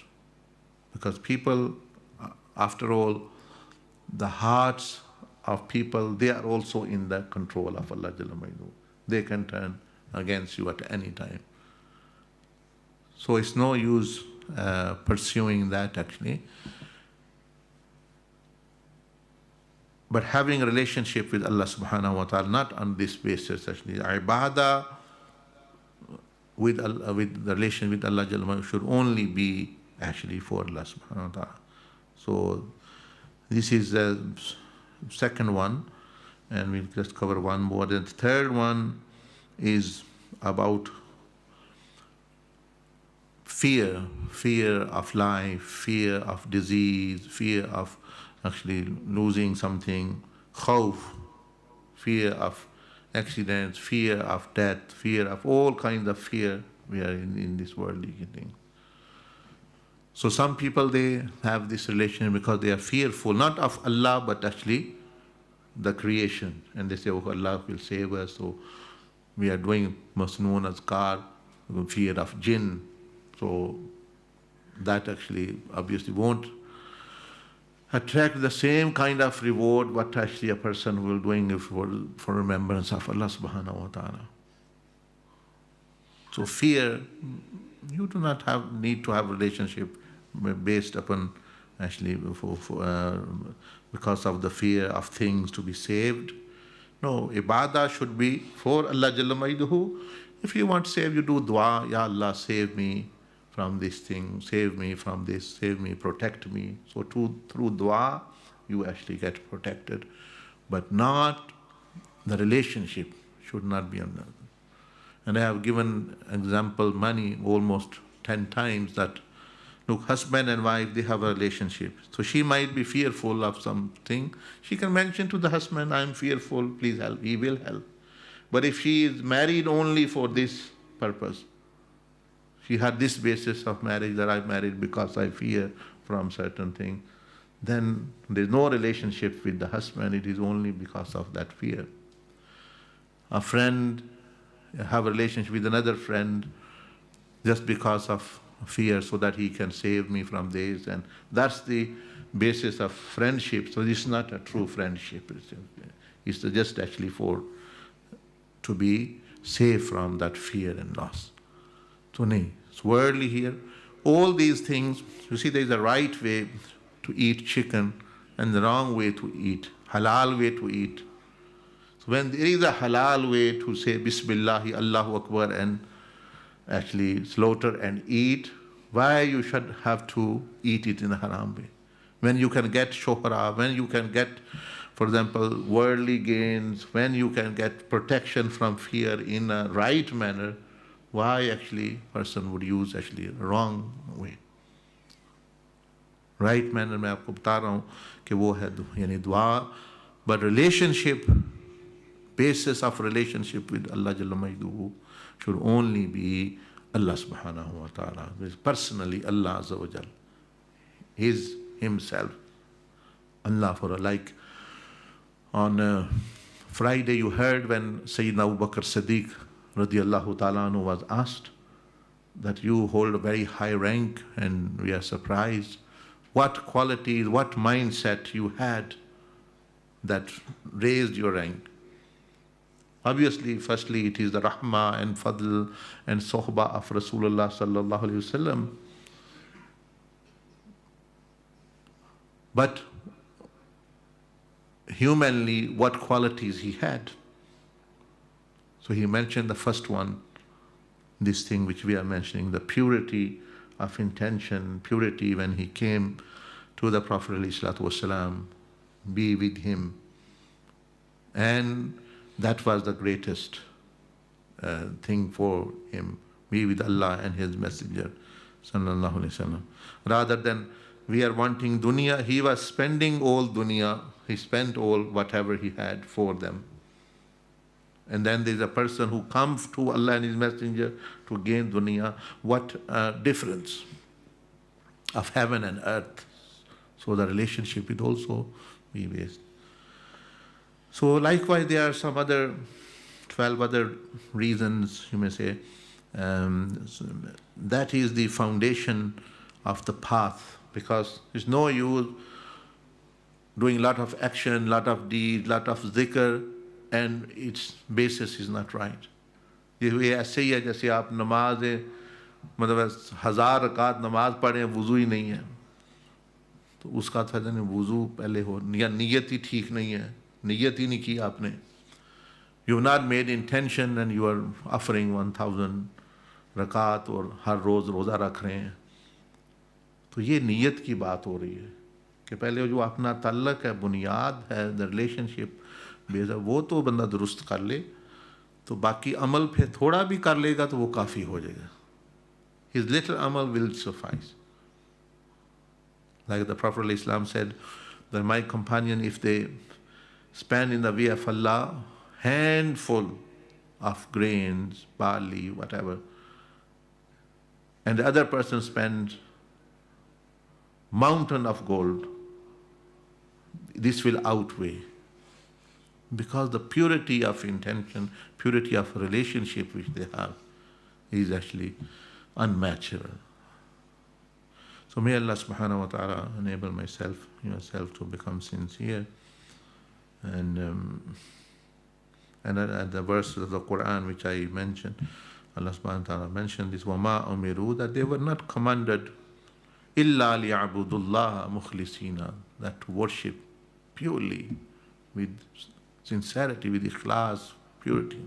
Because people, after all, the hearts of people, they are also in the control of Allah Jalla Majdu. They can turn against you at any time. So it's no use pursuing that actually. But having a relationship with Allah subhanahu wa ta'ala, not on this basis actually. Ibadah with the relation with Allah Jalla Majdu should only be actually for Allah subhanahu wa ta'ala. So this is the second one, and we'll just cover one more. The third one is about fear of life, fear of disease, fear of actually losing something, khawf, fear of accidents, fear of death, fear of all kinds of fear we are in this worldly thing. So some people, they have this relation because they are fearful, not of Allah, but actually the creation. And they say, oh, Allah will save us. So we are doing most known as car, fear of jinn. So that actually obviously won't attract the same kind of reward what actually a person will doing for remembrance of Allah subhanahu wa ta'ala. So fear, you do not need to have relationship based upon actually because of the fear of things to be saved. No, ibadah should be for Allah Jalla Majduhu. If you want to save, you do dua, Ya Allah, save me from this thing, save me from this, save me, protect me. So through dua, you actually get protected. But not, the relationship should not be on that. And I have given example almost 10 times that, look, husband and wife, they have a relationship. So she might be fearful of something. She can mention to the husband, I'm fearful, please help. He will help. But if she is married only for this purpose, she had this basis of marriage, that I'm married because I fear from certain thing, then there's no relationship with the husband, it is only because of that fear. A friend, have a relationship with another friend just because of fear, so that he can save me from this, and that's the basis of friendship. So this is not a true friendship. It's just actually to be safe from that fear and loss. So it's worldly here. All these things, you see, there is a right way to eat chicken and the wrong way to eat, halal way to eat. So when there is a halal way to say Bismillah, Allahu Akbar, and actually slaughter and eat, why you should have to eat it in a haram way? When you can get shohra, when you can get, for example, worldly gains, when you can get protection from fear in a right manner, why actually person would use actually a wrong way? Right manner मैं आपको बता रहा हूँ कि वो है यानी दुआ, but relationship, basis of relationship with Allah Jalla Majduhu should only be Allah subhanahu wa ta'ala. Personally Allah Azza wa Jal. He's himself. Allah for like on Friday you heard when Sayyidina Abu Bakr Siddiq radiallahu ta'ala anhu was asked that you hold a very high rank, and we are surprised. What qualities, what mindset you had that raised your rank? Obviously, firstly, it is the rahmah and fadl and sohbah of Rasulullah sallallahu alayhi wasallam. But humanly, what qualities he had? So he mentioned the first one, this thing which we are mentioning, the purity of intention, purity when he came to the Prophet ﷺ, be with him. And that was the greatest thing for him, be with Allah and His Messenger sallallahu alaihi wasallam. Rather than we are wanting dunya, he was spending all dunya, he spent all whatever he had for them. And then there's a person who comes to Allah and His Messenger to gain dunya. What difference of heaven and earth. So the relationship will also be based. So likewise, there are some 12 other reasons, you may say. So that is the foundation of the path, because there's no use doing a lot of action, lot of deeds, lot of zikr, and its basis is not right. ये ऐसे ही है जैसे आप नमाज मतलब 1000 रकात नमाज पढ़ें, वुज़ू ही नहीं है, तो उसका फ़ायदा नहीं, वुज़ू पहले हो, या नीयत ही ठीक नहीं है, नीयत ही नहीं की आपने, you have not made intention and you are offering 1000 रकात और हर रोज़ रोज़ा रख रहे हैं, तो ये नीयत की बात हो रही है कि पहले जो अपना ताल्लुक़ है, बुनियाद है, द रिलेशनशिप बेस है, वो तो बंदा दुरुस्त कर ले, तो बाकी अमल फिर थोड़ा भी कर लेगा तो वो काफ़ी हो जाएगा. His little amal will suffice. Like the Prophet ﷺ said that my companion, if they spend in the way of Allah handful of grains, barley, whatever, and the other person spends mountain of gold, this will outweigh. Because the purity of intention, purity of relationship which they have is actually unmatchable. So may Allah subhanahu wa ta'ala enable myself, yourself to become sincere. And the verse of the Quran which I mentioned, Allah subhanahu wa ta'ala mentioned this, وَمَا أُمِرُوا, that they were not commanded إِلَّا لِيَعْبُدُوا اللَّهَ مُخْلِصِينَ, that to worship purely, with sincerity, with ikhlas, purity.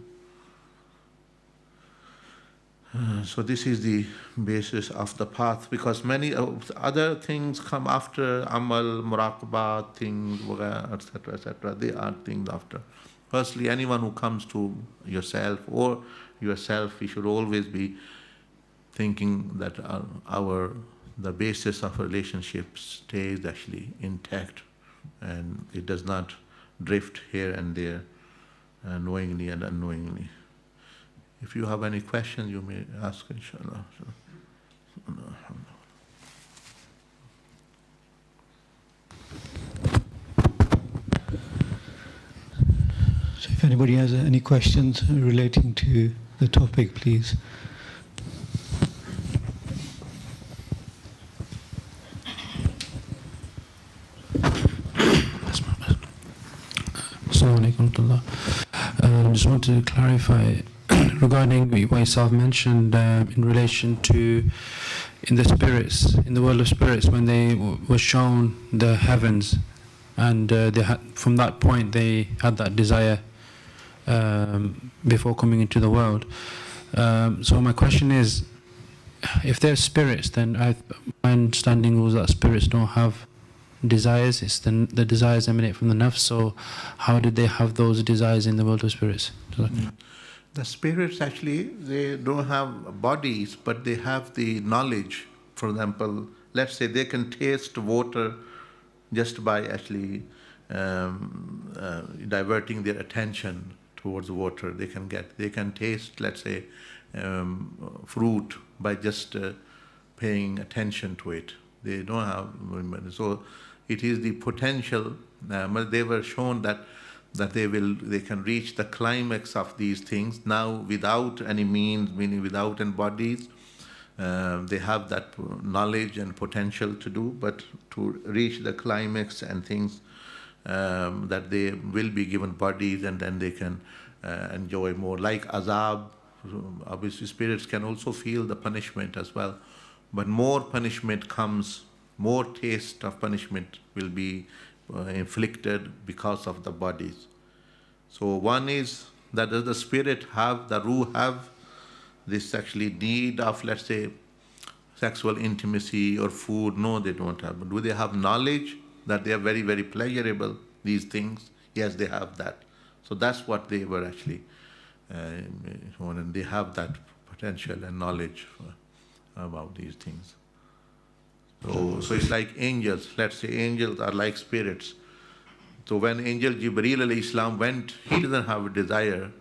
So this is the basis of the path, because many other things come after, amal, muraqabah, things, etc., etc. They are things after. Firstly, anyone who comes to yourself or yourself, we should always be thinking that the basis of relationship stays actually intact and it does not drift here and there, knowingly and unknowingly. If you have any questions, you may ask, inshallah. So if anybody has any questions relating to the topic, please. Assalamu alaikum. I just wanted to clarify regarding what Isaac mentioned in relation to in the spirits, in the world of spirits, when they were shown the heavens, and they had, from that point they had that desire before coming into the world. So my question is, if they're spirits, then my understanding was that spirits don't have desires. It's the desires emanate from the nafs. So how did they have those desires in the world of spirits? The spirits actually, they don't have bodies, but they have the knowledge. For example, let's say they can taste water just by actually diverting their attention towards water. They can taste, let's say, fruit by just paying attention to it. They don't have, so it is the potential. They were shown that they can reach the climax of these things now without any means, meaning without any bodies. They have that knowledge and potential to do, but to reach the climax and things that they will be given bodies, and then they can enjoy more. Like azab, obviously spirits can also feel the punishment as well, but more punishment comes, more taste of punishment will be inflicted because of the bodies. So one is that does the spirit have, the ruh have this actually need of, let's say, sexual intimacy or food? No, they don't have. But do they have knowledge that they are very, very pleasurable, these things? Yes, they have that. So that's what they were actually, and they have that potential and knowledge about these things. So it's like angels. Let's say angels are like spirits. So when angel Jibreel alayhi salam went, he doesn't have a desire.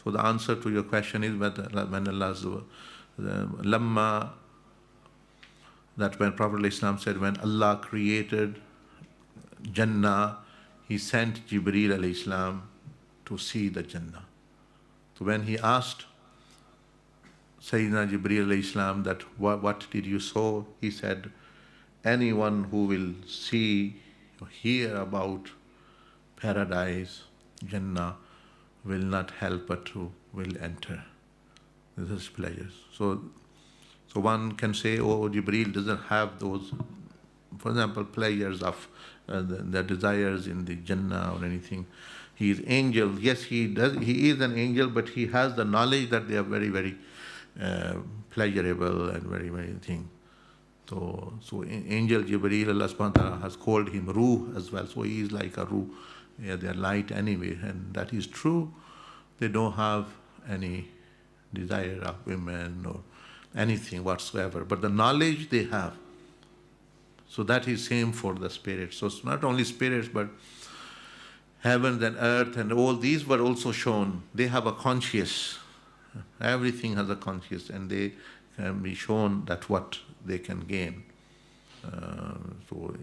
So the answer to your question is when Allah's lamma, that when Prophet alayhi salam said when Allah created Jannah, he sent Jibreel alayhi salam to see the Jannah. So when he asked Sayyidina Jibreel alayhi salam that what did you saw? He said, anyone who will see hear about paradise, Jannah, will not help but to will enter. This is pleasures. So one can say, oh, Jibreel doesn't have those, for example, pleasures of the desires in the Jannah or anything. He is angel. Yes, he does. He is an angel, but he has the knowledge that they are very, very pleasurable and very, very thing. So angel Jibreel, Allah subhanahu wa ta'ala has called him Ruh as well. So he is like a Ruh. Yeah, they are light anyway, and that is true. They don't have any desire of women or anything whatsoever, but the knowledge they have. So that is same for the spirits. So it's not only spirits, but heavens and earth and all these were also shown. They have a conscious. Everything has a conscious, and they can be shown that what they can gain. So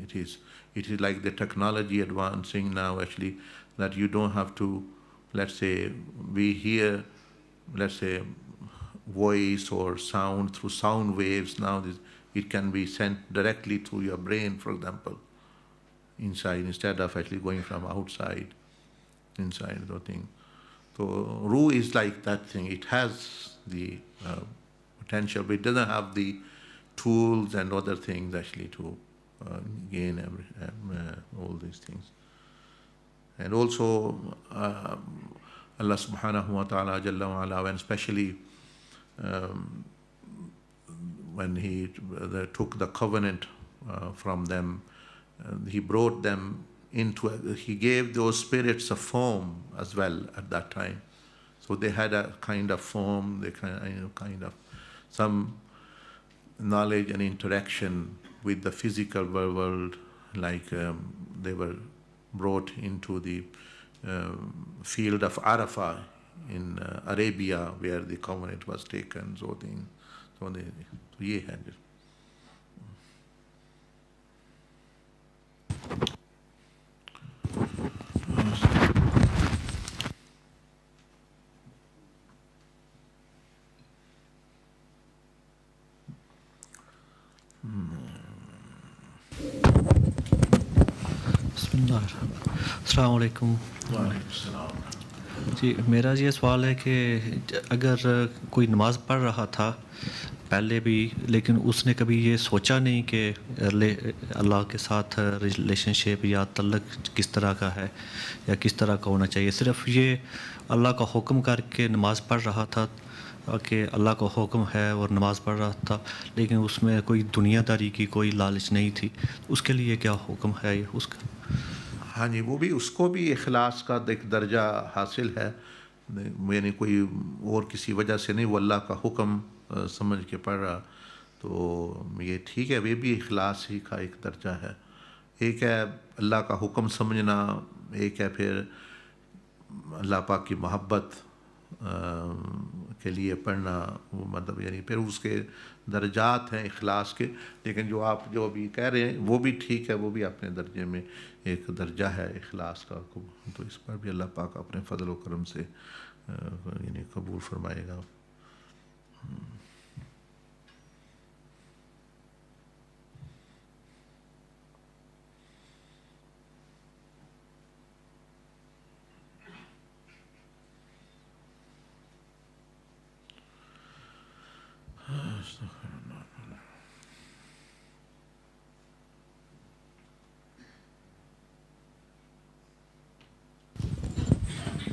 it is like the technology advancing now actually, that you don't have to, let's say, we hear, let's say, voice or sound through sound waves. Now it can be sent directly to your brain, for example, inside, instead of actually going from outside, inside the thing. So Ruh is like that thing. It has the potential, but it doesn't have the tools and other things actually to gain all these things. And also Allah subhanahu wa ta'ala jalla wa ala, when especially when he took the covenant from them, he brought them into, he gave those spirits a form as well at that time. So they had a kind of form, they kind of some knowledge and interaction with the physical world, like they were brought into the field of Arafah in Arabia, where the covenant was taken. So ye hai. السلام علیکم جی، میرا یہ سوال ہے کہ اگر کوئی نماز پڑھ رہا تھا پہلے بھی، لیکن اس نے کبھی یہ سوچا نہیں کہ اللہ کے ساتھ ریلیشن شپ یا تعلق کس طرح کا ہے یا کس طرح کا ہونا چاہیے، صرف یہ اللہ کا حکم کر کے نماز پڑھ رہا تھا کہ اللہ کا حکم ہے اور نماز پڑھ رہا تھا، لیکن اس میں کوئی دنیا داری کی کوئی لالچ نہیں تھی، اس کے لیے کیا حکم ہے اس کا؟ ہاں جی، وہ بھی اس کو بھی اخلاص کا ایک درجہ حاصل ہے، یعنی کوئی اور کسی وجہ سے نہیں، وہ اللہ کا حکم سمجھ کے پڑھ رہا، تو یہ ٹھیک ہے، وہ بھی اخلاص ہی کا ایک درجہ ہے۔ ایک ہے اللہ کا حکم سمجھنا، ایک ہے پھر اللہ پاک کی محبت کے لیے پڑھنا، وہ مطلب یعنی پھر اس کے درجات ہیں اخلاص کے، لیکن جو آپ جو ابھی کہہ رہے ہیں وہ بھی ٹھیک ہے، وہ بھی اپنے درجے میں ایک درجہ ہے اخلاص کا، تو اس پر بھی اللہ پاک اپنے فضل و کرم سے یعنی قبول فرمائے گا۔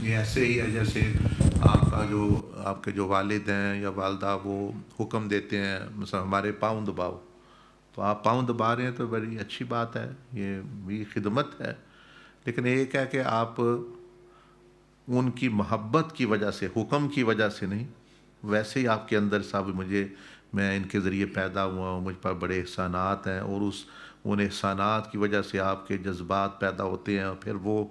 یہ ایسے ہی ہے جیسے آپ کے جو والد ہیں یا والدہ وہ حکم دیتے ہیں، مثلا ہمارے پاؤں دباؤ، تو آپ پاؤں دبا رہے ہیں تو بڑی اچھی بات ہے، یہ بھی خدمت ہے، لیکن ایک ہے کہ آپ ان کی محبت کی وجہ سے، حکم کی وجہ سے نہیں، ویسے ہی آپ کے اندر صاحب میں ان کے ذریعے پیدا ہوا ہوں، مجھ پر بڑے احسانات ہیں، اور ان احسانات کی وجہ سے آپ کے جذبات پیدا ہوتے ہیں، اور پھر وہ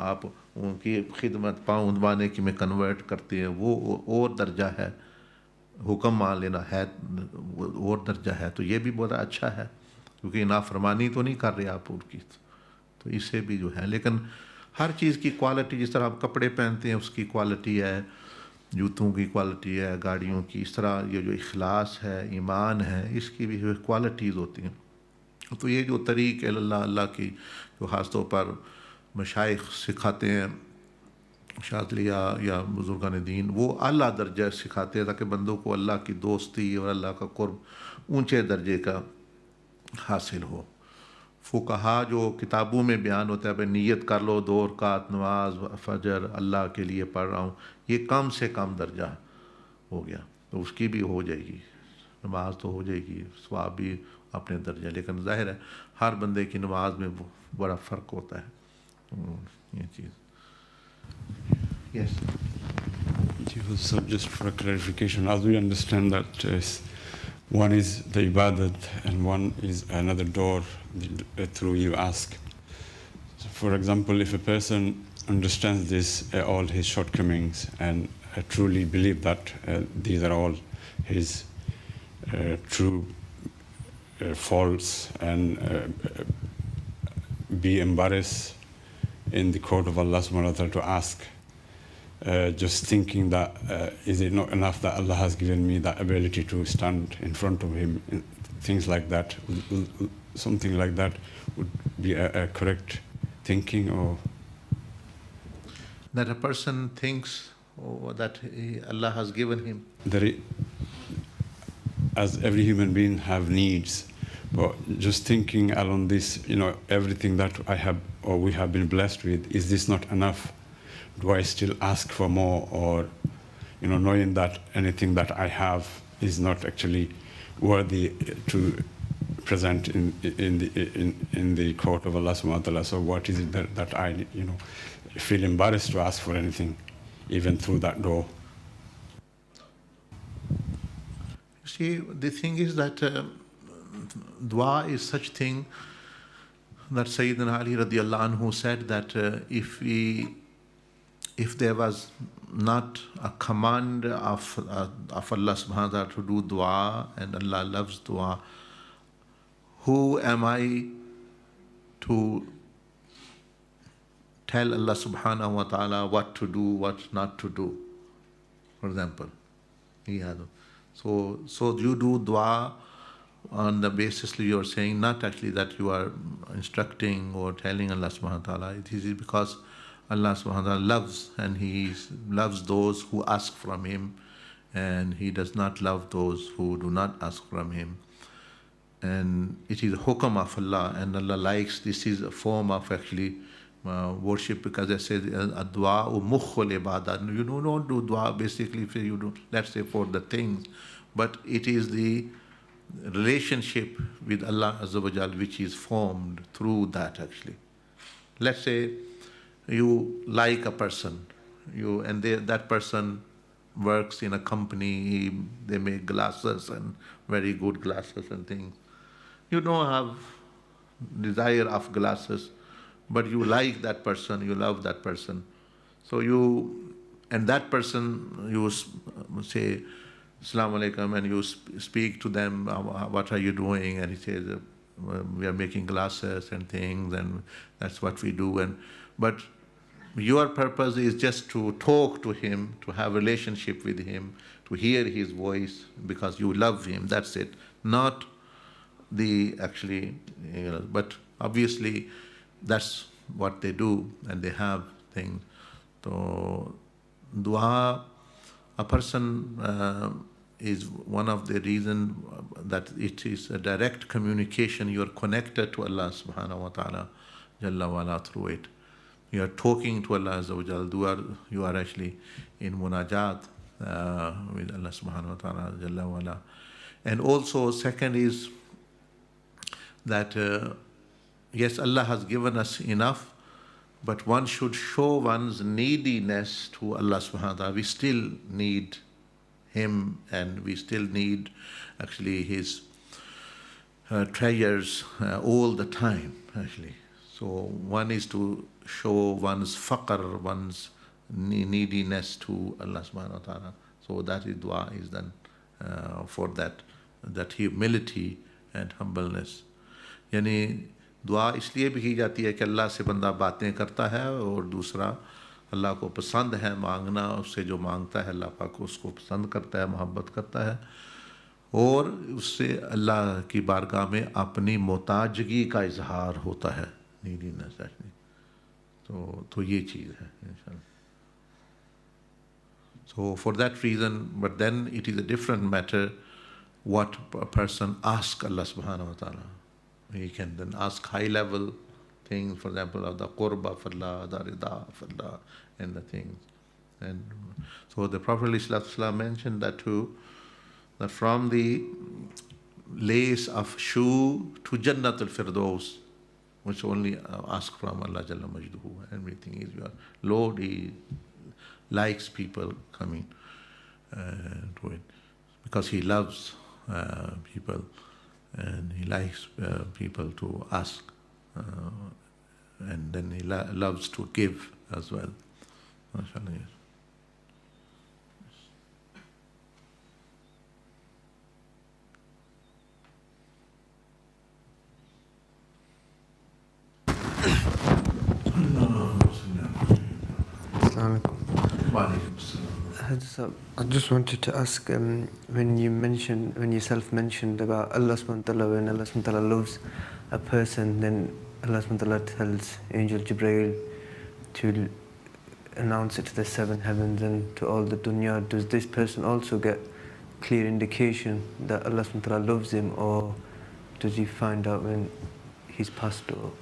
آپ ان کی خدمت پاؤں دبانے کی میں کنورٹ کرتے ہیں، وہ اور درجہ ہے، حکم مان لینا ہے اور درجہ ہے، تو یہ بھی بہت اچھا ہے، کیونکہ نافرمانی تو نہیں کر رہے آپ ان کی، تو اس سے بھی جو ہے، لیکن ہر چیز کی کوالٹی، جس طرح آپ کپڑے پہنتے ہیں اس کی کوالٹی ہے، جوتوں کی کوالٹی ہے، گاڑیوں کی، اس طرح یہ جو اخلاص ہے، ایمان ہے، اس کی بھی کوالٹیز ہوتی ہیں، तो ये जो तरीक़ अल्लाह अल्लाह की जो ख़ास तौर पर मशाइख सिखाते हैं, शाज़लिया या बुज़ुर्गान दीन, वो आला दर्जा सिखाते हैं ताकि बंदों को अल्लाह की दोस्ती और अल्लाह का कुर्ब ऊंचे दर्जे का हासिल हो। फ़ुक़हा जो किताबों में बयान होता है, भाई नियत कर लो 2 रकात नमाज फ़जर अल्लाह के लिए पढ़ रहा हूँ, ये कम से कम दर्जा हो गया, तो उसकी भी हो जाएगी, नमाज तो हो जाएगी, सवाब भी अपने दर्जे। लेकिन जाहिर है हर बंदे की नमाज में बड़ा फ़र्क होता है ये चीज़। Yes. So just for a clarification, as we understand that one is the ibadat and one is another door through you ask. So for example, if a person understands this, all his shortcomings, and truly believe that these are all his true faults, and be embarrassed in the court of Allah subhanahu wa ta'ala to ask, just thinking that is it not enough that Allah has given me that ability to stand in front of him, things like that, something like that would be a correct thinking? Or that a person thinks that Allah has given him, as every human being have needs, but just thinking along this, everything that I have or we have been blessed with, is this not enough? Do I still ask for more? Or knowing that anything that I have is not actually worthy to present in the court of Allah subhanahu wa ta'ala. So what is it that I feel embarrassed to ask for anything, even through that door? See, the thing is that dua is such thing that Sayyidina Ali radiallahu anhu said that if there was not a command of Allah subhanahu wa ta'ala to do dua, and Allah loves dua, who am I to tell Allah subhanahu wa ta'ala what to do, what not to do? For example, so you do dua on the basis you are saying, not actually that you are instructing or telling Allah subhanahu wa ta'ala. It is because Allah subhanahu wa ta'ala loves, and He loves those who ask from Him, and He does not love those who do not ask from Him. And it is a hukam of Allah, and Allah likes, this is a form of actually worship, because it says dua mukhul ibadah. You don't do dua basically if you do, let's say, for the things, but it is the relationship with Allah Azza wa Jal which is formed through that actually. Let's say you like a person, that person works in a company, they make glasses and very good glasses and things. You don't have desire of glasses, but you like that person, you love that person. So that person, you say, Assalamu alaikum, and you speak to them, what are you doing? And he says, we are making glasses and things, and that's what we do. But your purpose is just to talk to him, to have a relationship with him, to hear his voice, because you love him, that's it. Not but obviously that's what they do, and they have things. So dua, a person is one of the reasons that it is a direct communication. You are connected to Allah subhanahu wa ta'ala Jalla wa ala through it. You are talking to Allah Azza wa Jal. You are actually in munajat with Allah subhanahu wa ta'ala Jalla wa ala. And also second is that yes, Allah has given us enough, but one should show one's neediness to Allah subhanahu wa ta'ala. We still need Him, and we still need actually His treasures all the time actually. So one is to show one's faqr, one's neediness to Allah subhanahu wa ta'ala. So that is dua is done for that humility and humbleness. यानी दुआ इसलिए भी की जाती है कि अल्लाह से बंदा बातें करता है, और दूसरा अल्लाह को पसंद है मांगना, उससे जो मांगता है अल्लाह पाक उसको पसंद करता है, मोहब्बत करता है। और उससे अल्लाह की बारगाह में अपनी मोहताजगी का इजहार होता है, नीडीनेस एक्चुअली। तो ये चीज़ है इंशाल्लाह। So for that reason, but then it is a different matter what a person asks Allah subhanahu wa ta'ala. He can then ask high level things, for example, of the qurba of Allah, the rida of Allah, and the things. And so the Prophet ﷺ mentioned that too, that from the lace of shoe to Jannat al-Firdaus, which only ask from Allah Jalla Majduhu. Everything is your Lord. He likes people coming to it because He loves people, and He likes people to ask, and then He loves to give as well. MashaAllah, yes. I just wanted to ask, when you self-mentioned about Allah subhanahu wa ta'ala, when Allah subhanahu wa ta'ala loves a person, then Allah subhanahu wa ta'ala tells Angel Jibreel to announce it to the seven heavens and to all the dunya. Does this person also get clear indication that Allah subhanahu wa ta'ala loves him, or does he find out when he's passed? Or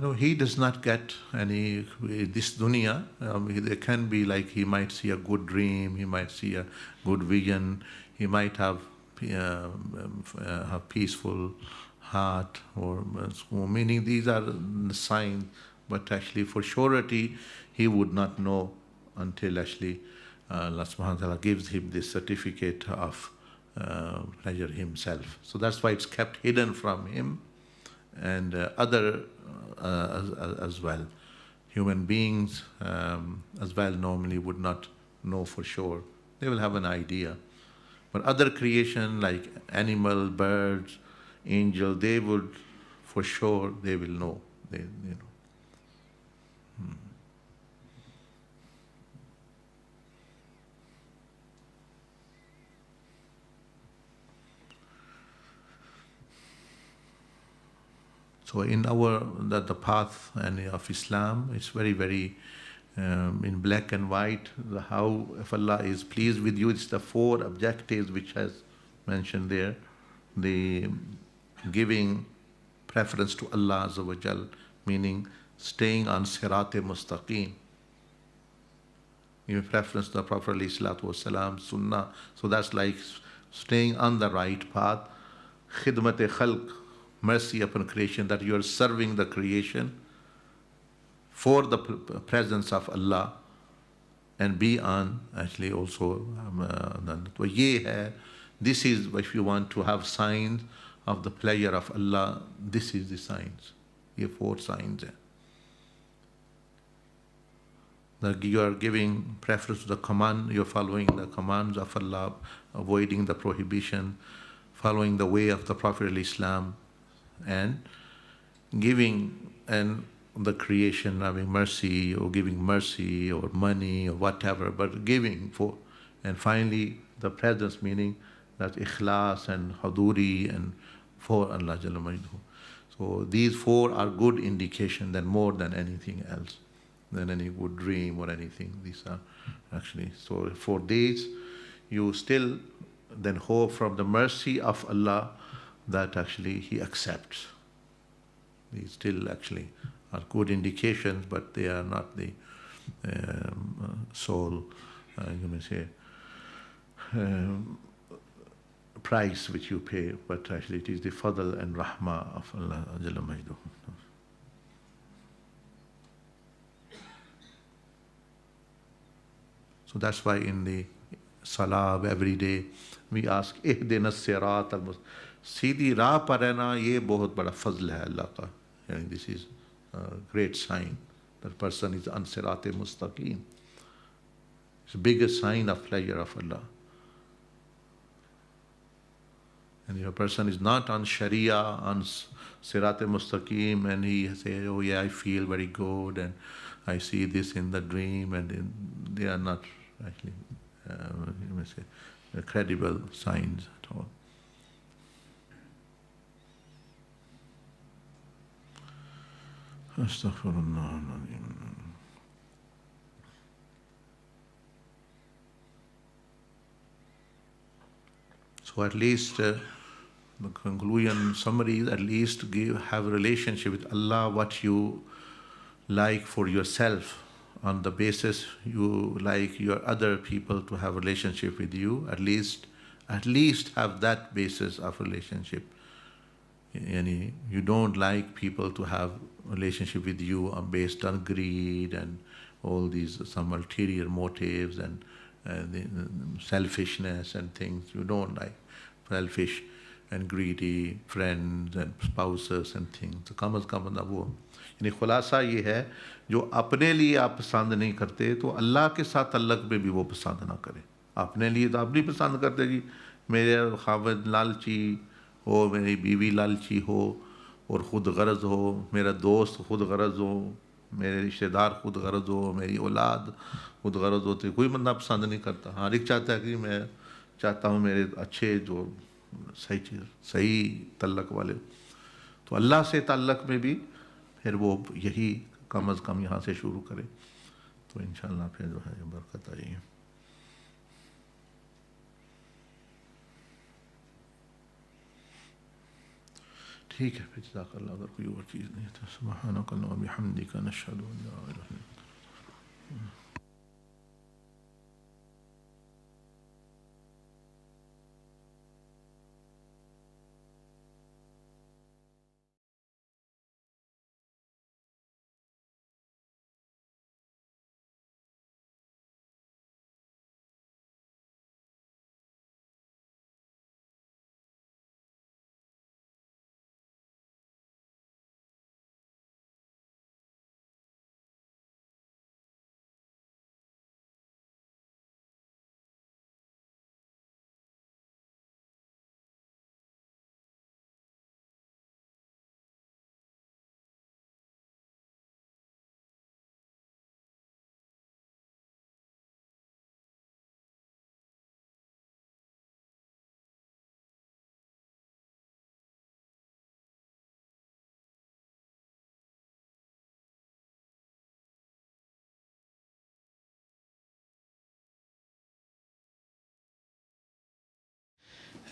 no, he does not get any, this dunya. There can be like he might see a good dream, he might see a good vision, he might have a peaceful heart, or meaning these are the signs, but actually for surety he would not know until actually Allah subhanahu wa ta'ala gives him this certificate of pleasure himself. So that's why it's kept hidden from him and other as well. Human beings as well normally would not know for sure. They will have an idea. But other creation like animal, birds, angel, they would for sure, they will know. They know. So in the path and of Islam, it's very, very in black and white. How if Allah is pleased with you, it's the four objectives which has mentioned there. The giving preference to Allah Azza wa Jal, meaning staying on Sirat-e Mustaqim. Giving preference to the Prophet ﷺ, Sunnah. So that's like staying on the right path. Khidmat-e Khalq, mercy upon creation, that you are serving the creation for the presence of Allah and be on actually also this is, if you want to have signs of the pleasure of Allah, this is the signs. You have four signs. That you are giving preference to the command, you are following the commands of Allah, avoiding the prohibition, following the way of the Prophet ﷺ, and giving and the creation, having mercy or giving mercy or money or whatever, but giving for, and finally the presence, meaning that ikhlas and haduri and for Allah Jalla Majduhu. So these four are good indication than more than anything else, than any good dream or anything. These are actually, so for these you still then hope from the mercy of Allah that actually He accepts. These still actually are good indications, but they are not the sole, you may say, price which you pay, but actually it is the fadl and rahmah of Allah Jalla Majduhu. So that's why in the salah every day we ask, Ihdina sirat al-mustaqim. सीधी राह पर रहना ये बहुत बड़ा फजल है अल्लाह का. This is a great sign that person is on Sirat-e Mustaqim. It's the biggest sign of pleasure of Allah. And if a person is not on Sharia, on Sirat-e Mustaqim, and he says, oh yeah, I feel very good and I see this in the dream, and they are not actually, you may say, credible signs at all. Astaghfirullah. So at least the conclusion summary is at least have a relationship with Allah what you like for yourself, on the basis you like your other people to have a relationship with you. At least have that basis of relationship. Yani you don't like people to have a relationship with you based on greed and all these some ulterior motives and selfishness and things. You don't like selfish and greedy friends and spouses and things. तो कम अज़ कम वो यानी खुलासा ये है जो अपने लिए आप पसंद नहीं करते तो अल्लाह के साथ तल्लक में भी वो पसंद ना करे. अपने लिए तो आप नहीं पसंद करते जी मेरे खाविद लालची हो, मेरी बीवी लालची हो और ख़ुद गर्ज़ हो, मेरा दोस्त ख़ुद गर्ज़ हो, मेरे रिश्तेदार ख़ुद गर्ज़ हो, मेरी औलाद ख़ुद गर्ज़ होती, कोई बंदा पसंद नहीं करता. हर एक चाहता है कि मैं चाहता हूँ मेरे अच्छे जो सही चीज़ सही तल्लक वाले. तो अल्लाह से तल्लक में भी फिर वो यही कम अज़ कम यहाँ से शुरू करें तो इंशाअल्लाह फिर जो है बरकत आएगी. ठीक है फिर जज़ाकल्लाह. अगर कोई और चीज़ नहीं है तो सुब्हानकल्लाह व बिहम्दिका नशहदु अन ला इलाहा इल्ला अंत.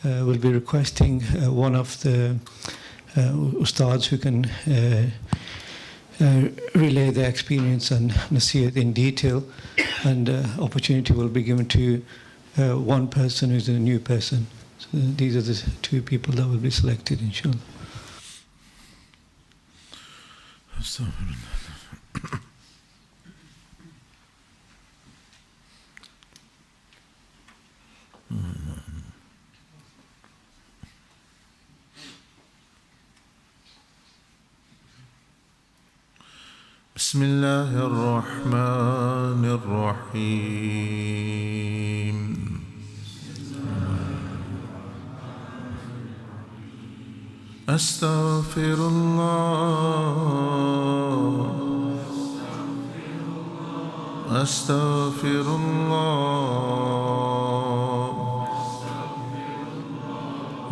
We'll be requesting one of the ustads who can relay their experience and nasihat in detail, and opportunity will be given to one person who's a new person. So these are the two people that will be selected, inshallah. بسم الله الرحمن الرحيم. أستغفر الله أستغفر الله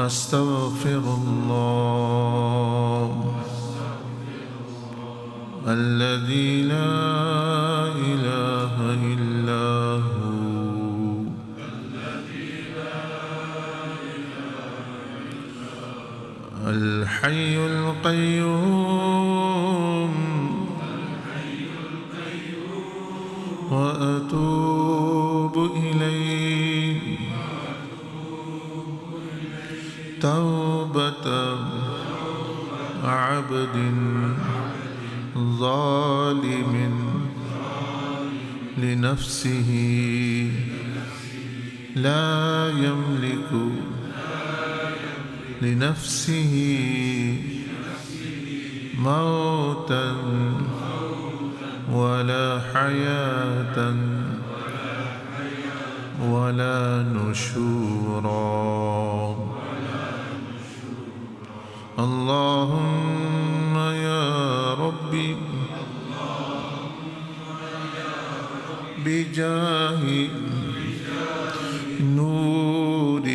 أستغفر الله الذي لا إله إلا هو الحي القيوم وأتوب إليه توبة عبد ظالم لنفسه لا يملك لنفسه موتا ولا حياة ولا نشورا. اللهم يا ربي بجاه نور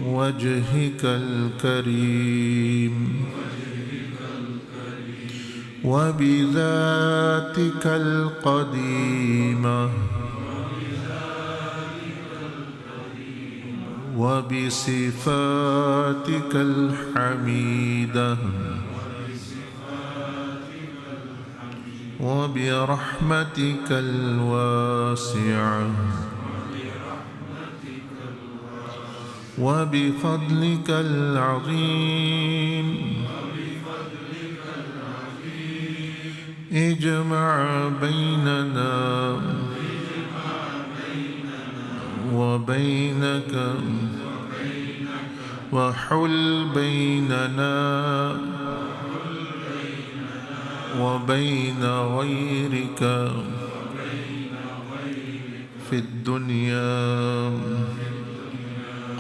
وجهك الكريم وبذاتك القديمة وبصفاتك الحميدة وبرحمتك الواسعة وبفضلك العظيم اجمع بيننا وبينك وحل بيننا وبين غيرك في الدنيا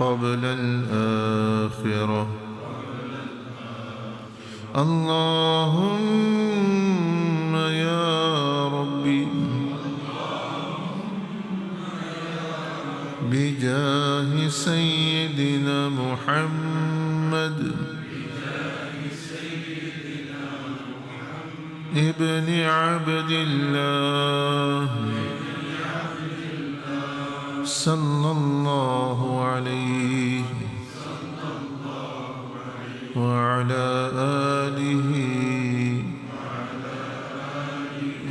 قبل الآخرة. اللهم يا ربي بجاه سيدنا محمد ابن عبد الله صلى الله عليه وعلى آله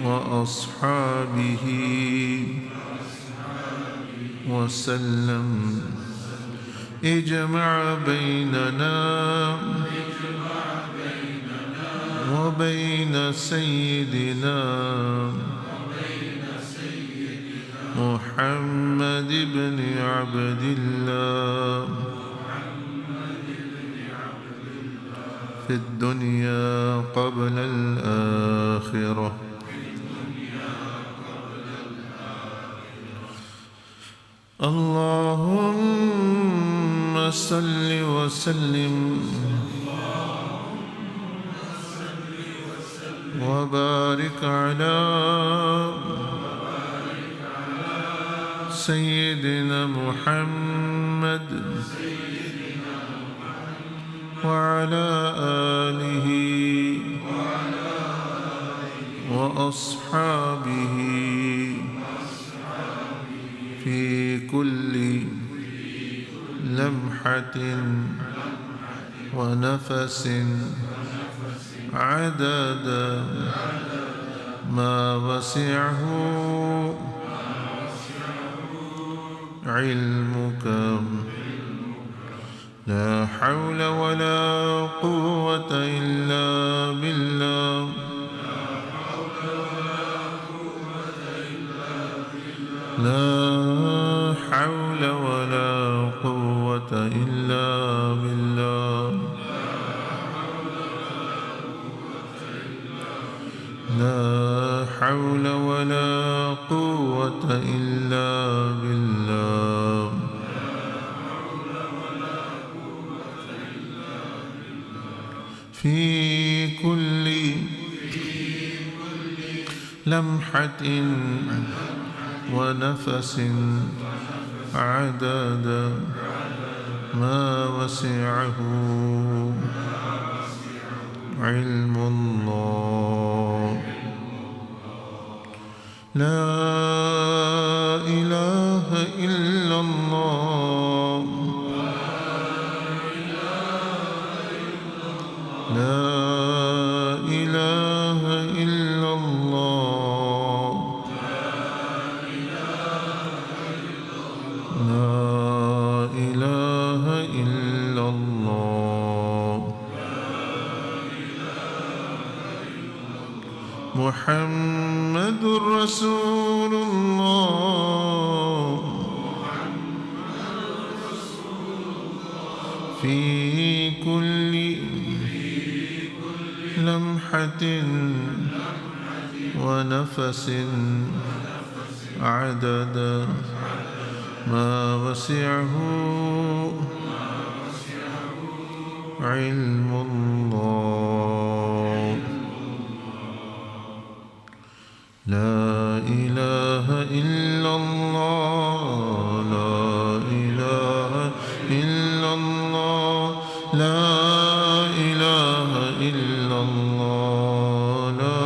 وأصحابه وسلم. اجمع بيننا وبين سيدنا محمد بن عبد الله في الدنيا قبل الآخرة. اللهم صل وسلم وبارك على سيدنا محمد وعلى آله وأصحابه في كل لمحة ونفس عدد ما وسعه علمك. لا حول ولا قوة إلا بالله. لا حول ولا قوة إلا بالله. لا حول ولا قوة إلا بالله. في كل لمحة ونفس عدد ما وسعه علم الله. لا إله إلا الله. لا إله إلا الله. لا إله إلا الله. محمد رسول الله. في كل لمحة ونفس عدد ما وسعه علم الله. لا إله إلا الله. لا إله إلا الله. لا إله إلا الله. لا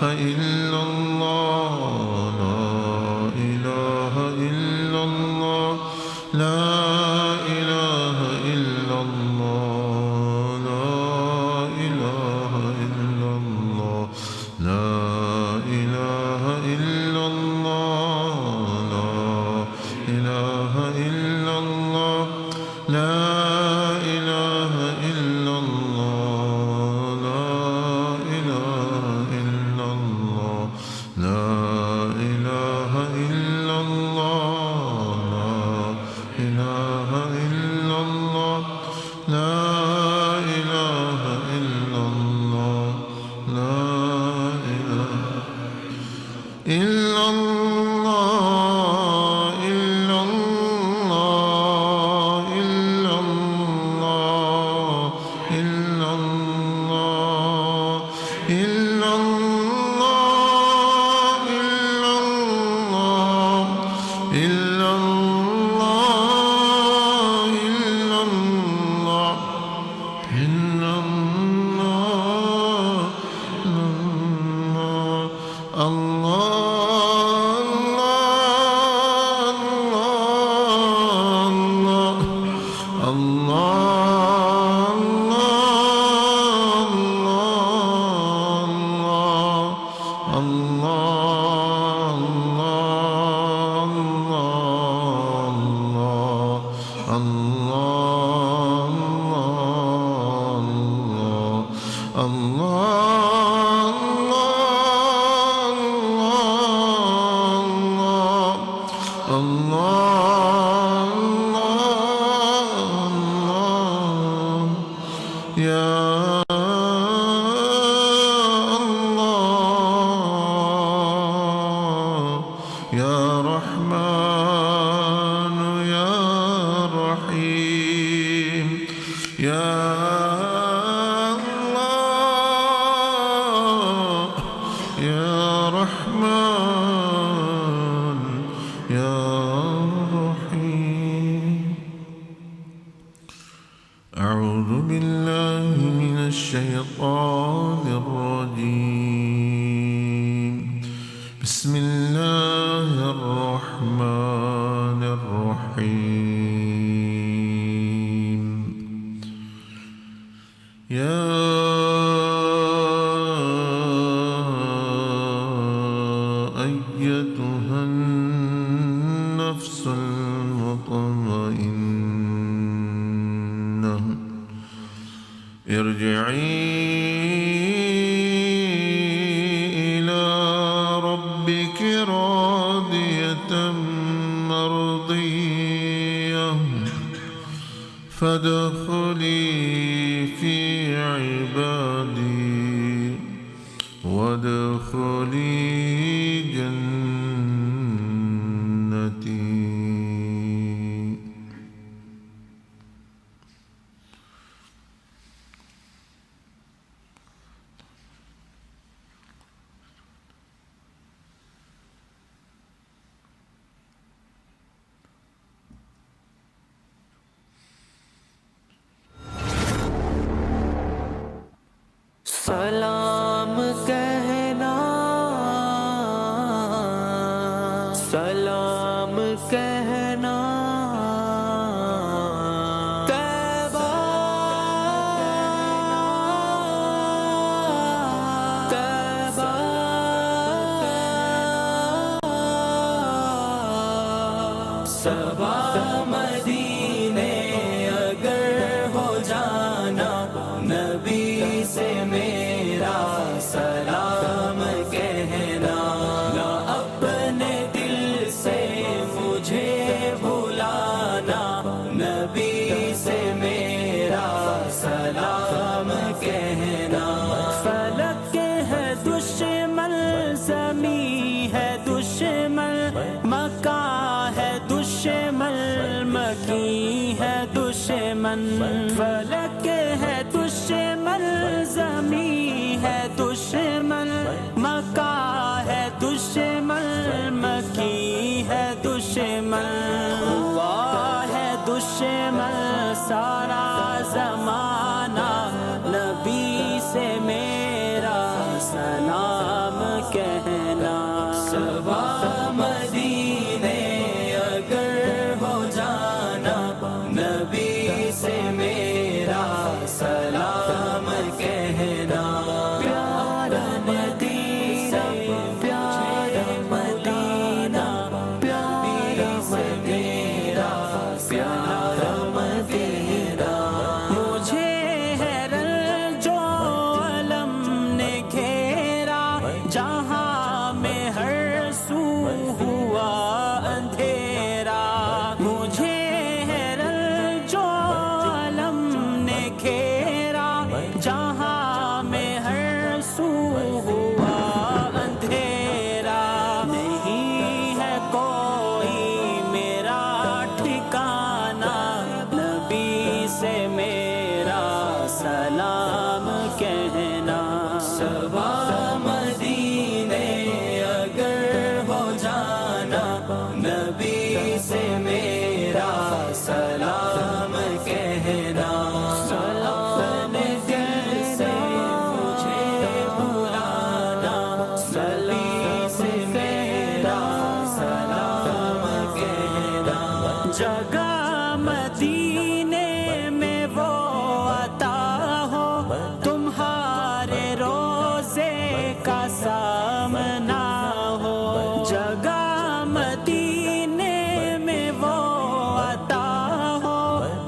إلا الله لا إله إلا الله لا إله إلا الله لا إله إلا الله لا إله إلا الله لا إله إلا الله لا إله إلا الله لا إله إلا الله إلا الله إلا الله إلا الله إلا الله إلا الله إلا الله إلا الله يا رحمن يا رحيم يا الله يا رحمن يا رحيم. أعوذ بالله من الشيطان الرجيم. بسم الله الرحمن الرحيم. يا أيتها النفس المطمئنة ارجعي إلى ربك راضية مرضية فادخلي في عبادي وادخلي جنتي. सलाम कहना सलाम कहना तैबा तैबा सबा मदीने अगर हो जाना नबी से मेरा सलाम कहना ना अपने दिल से मुझे भुलाना नबी से मेरा सलाम कहना। फलक है दुश्मन ज़मी है दुश्मन मक्का है दुश्मन मकी है दुश्मन। फलक है दुश्मन ज़मी है दुश्मन मक्का है दुश्मन मकी है दुश्मन। हुआ है दुश्मन सारा ज़माना नबी से मेरा सलाम کہنا صبا مدینے اگر ہو جانا نبی سے میرا سلام کہنا پیارا مدینہ پیارا مدینہ پیارا مدینہ پیارا مدینہ مجھے ہے رنج جو علم نے گھیرا جہاں میں ہر سو ہوا اندھیرا مجھے ہے رنج جو علم نے گھیرا جہاں میں ہر سو ہوا اندھیرا نہیں ہے کوئی میرا ٹھکانہ نبی سے میرا سلام کہنا صبا مدینے اگر ہو جانا نبی سے میرا سلام کہنا سلام دل سے مجھے بلانا نبی سے میرا سلام کہنا جگہ مدینے میں وہ عطا ہو تمہارے روزے کا سامنا ہو جگہ مدینے میں وہ عطا ہو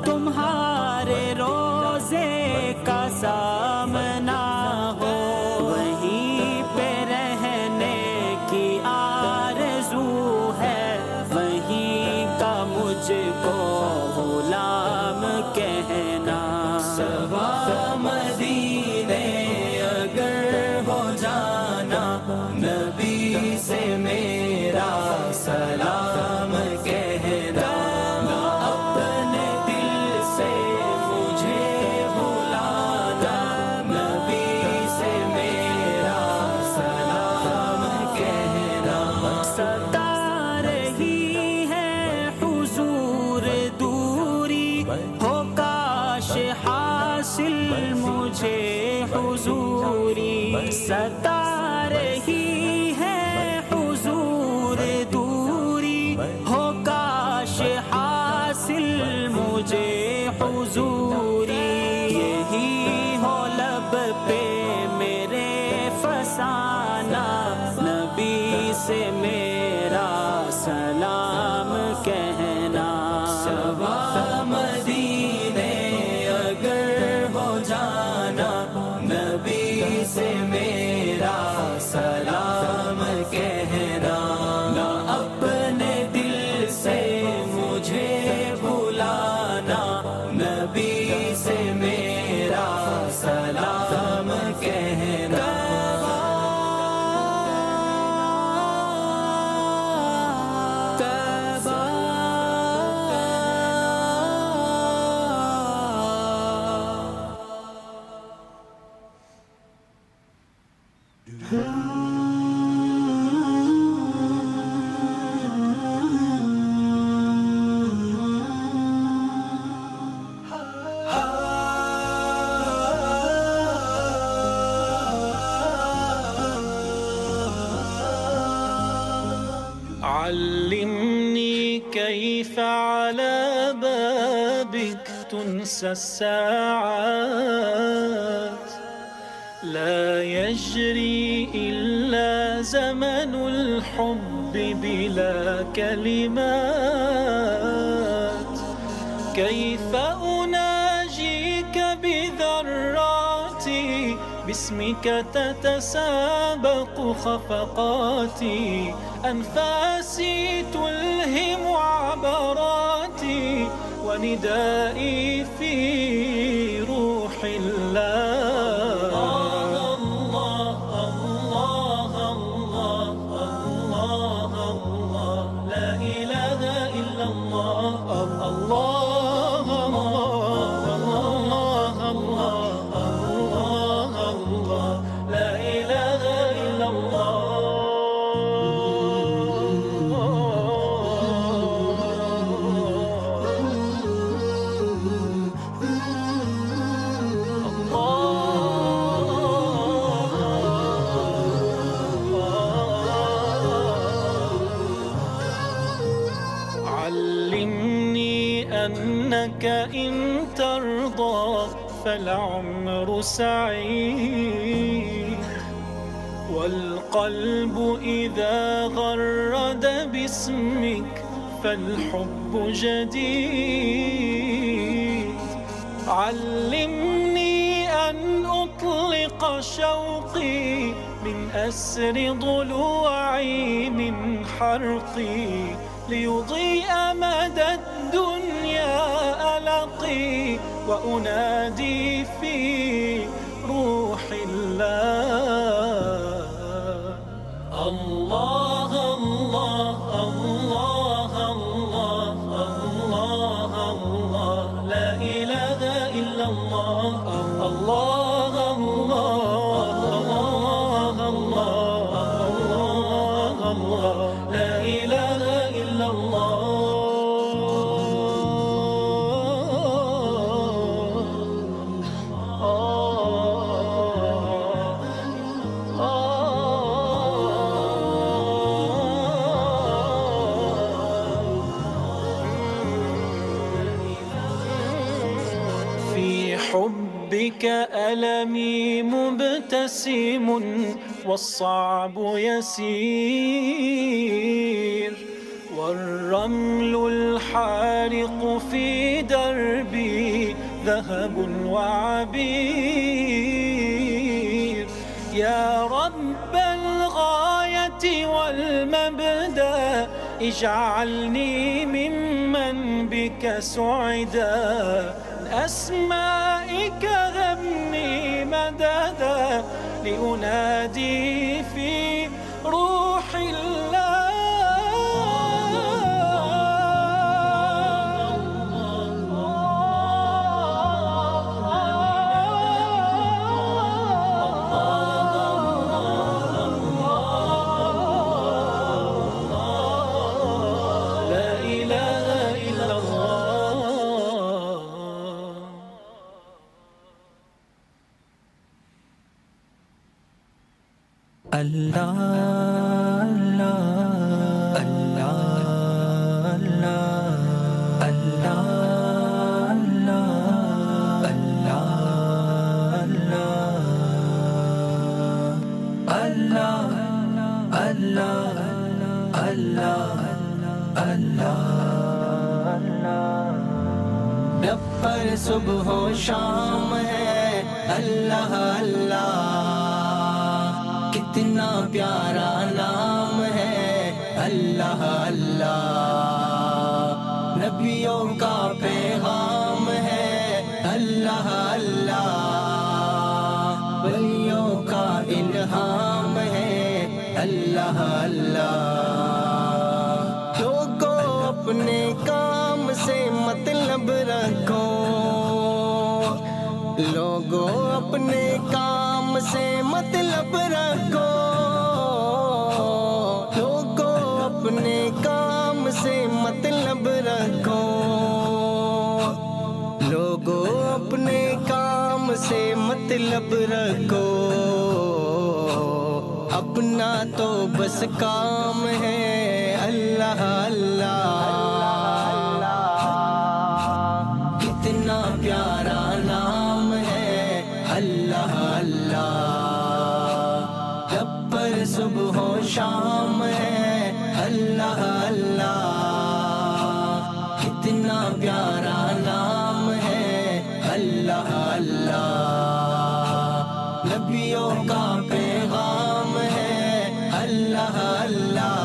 تمہارے روزے کا سامنا ہو وہیں پہ رہنے کی آرزو ہے وہیں کا مجھ کو غلام کہنا صبا مدینے اگر ہو جانا نبی سے میرا سلام کہنا نہ اپنے دل سے مجھے بلانا نبی سے میرا سلام کہنا ستا رہی ہے حضور دوری ہو کاش حاصل مجھے حضوری ستا رہی ہے حضور دوری ہو کاش حاصل مجھے حضوری یہی ہو لب پہ میرے فسانہ نبی سے میرا سلام کہنا صبا مدینے اگر ہو جانا نبی سے میرا سلام کہنا نہ اپنے دل سے مجھے بلانا نبی سے میرا سلام کہنا علمني كيف على بابك تنسى الساعات لا يجري إلا زمن الحب بلا كلمات كيف أناجيك بذراتي باسمك تتسابق خفقاتي أنفاسي تلهم عبراتي وندائي في روح الله الله الله الله الله الله لا إله إلا الله الله الله الله الله لا إله إلا الله بك إن ترضى فالعمر سعيد والقلب إذا غرد باسمك فالحب جديد علمني أن أطلق شوقي من أسر ضلوعي من حرقي ليضيء مدى الدنيا ألقي وأنادي في روح الله الله الله الله الله الله الله لا إله إلا الله الله الله الله الله لا إله إلا الله حبك ألمي مبتسم والصعب يسير والرمل الحارق في دربي ذهب وعبير يا رب الغاية والمبدأ اجعلني ممن بك سعدا أسمائك غمي مددا لأنادي في روح الله لا إله إلا الله اللہ جب پر صبح و شام ہے اللہ اللہ کتنا پیارا نام ہے اللہ اللہ نبیوں کا پیغام ہے اللہ اللہ ولیوں کا الہام ہے اللہ اللہ لوگوں اپنے کام سے مطلب رکھو لوگوں اپنے کام سے مطلب رکھو لوگوں اپنے کام سے مطلب رکھو لوگوں اپنے کام سے مطلب رکھو اپنا تو بس کام ہے اللہ اللہ کتنا پیارا نام ہے اللہ اللہ جب پر صبح و شام ہے اللہ اللہ کتنا پیارا نام ہے اللہ اللہ نبیوں کا پیغام ہے اللہ اللہ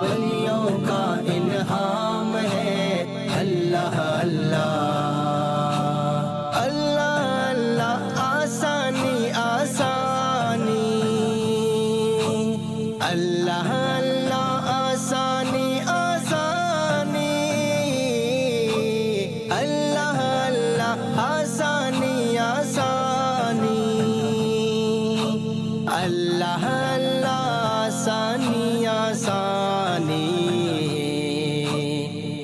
ولیوں کا الہام ہے اللہ اللہ اللہ اللہ آسانی آسانی اللہ اللہ آسانی آسانی اللہ اللہ آسانی آسانی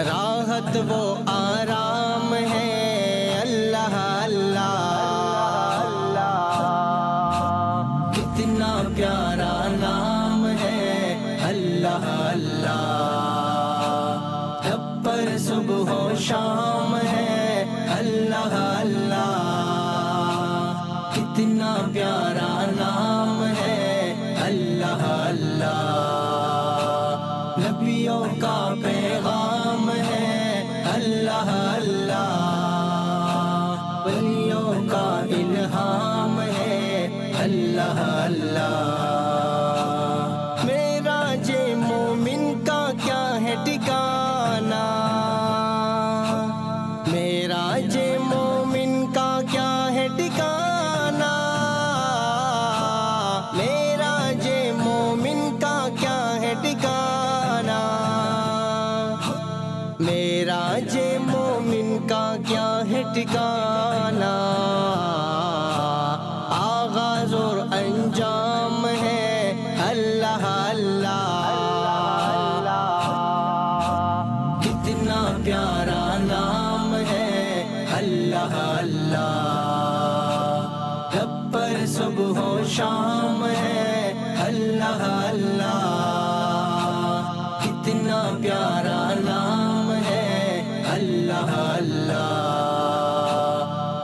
راحت وہ آرام ہے اللہ اللہ کتنا پیارا نام ہے اللہ اللہ جب پر صبح و شام نبیوں کا پیغام ہے اللہ اللہ، ولیوں کا الہام ہے اللہ اللہ۔ معراج مومن کا کیا ہے ٹھکانہ، معراج مومن کا کیا ہے ٹھکانہ، معراج مومن کا کیا ہے ٹھکانہ، معراج مومن کا کیا ہے ٹھکانہ، آغاز اور انجام ہے اللہ اللہ۔ کتنا پیارا نام ہے اللہ اللہ، رب پر صبح و شام ہے اللہ اللہ، کتنا پیارا نام ہے اللہ اللہ۔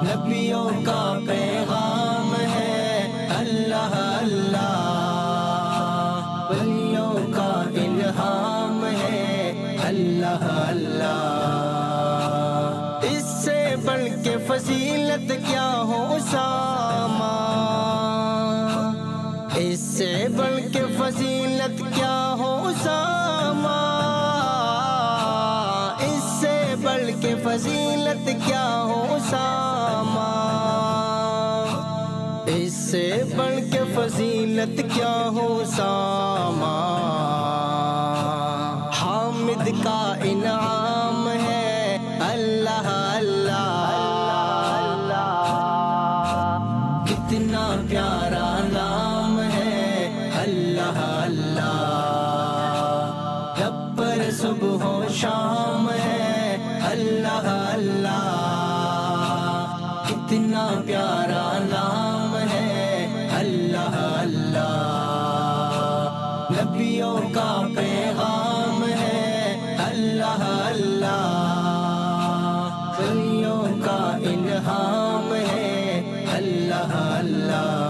نبیوں کا پیغام ہے اللہ اللہ، ولیوں کا الہام ہے اللہ اللہ۔ اس سے بڑھ کے فضیلت کیا ہو اسامہ، اس سے بڑھ کے فضیلت کیا ہو اسامہ، اس سے بڑھ کے فضیلت کیا ہو اسامہ، اس سے بڑھ کے فضیلت کیا ہو اسامہ۔ حامد کا انعام ہے اللہ اللہ، کتنا پیارا نام ہے اللہ اللہ، رب پر صبح و شام ہے اللہ اللہ، کتنا پیارا نام ہے اللہ اللہ۔ نبیوں کا پیغام ہے اللہ اللہ، ولیوں کا الہام ہے اللہ اللہ۔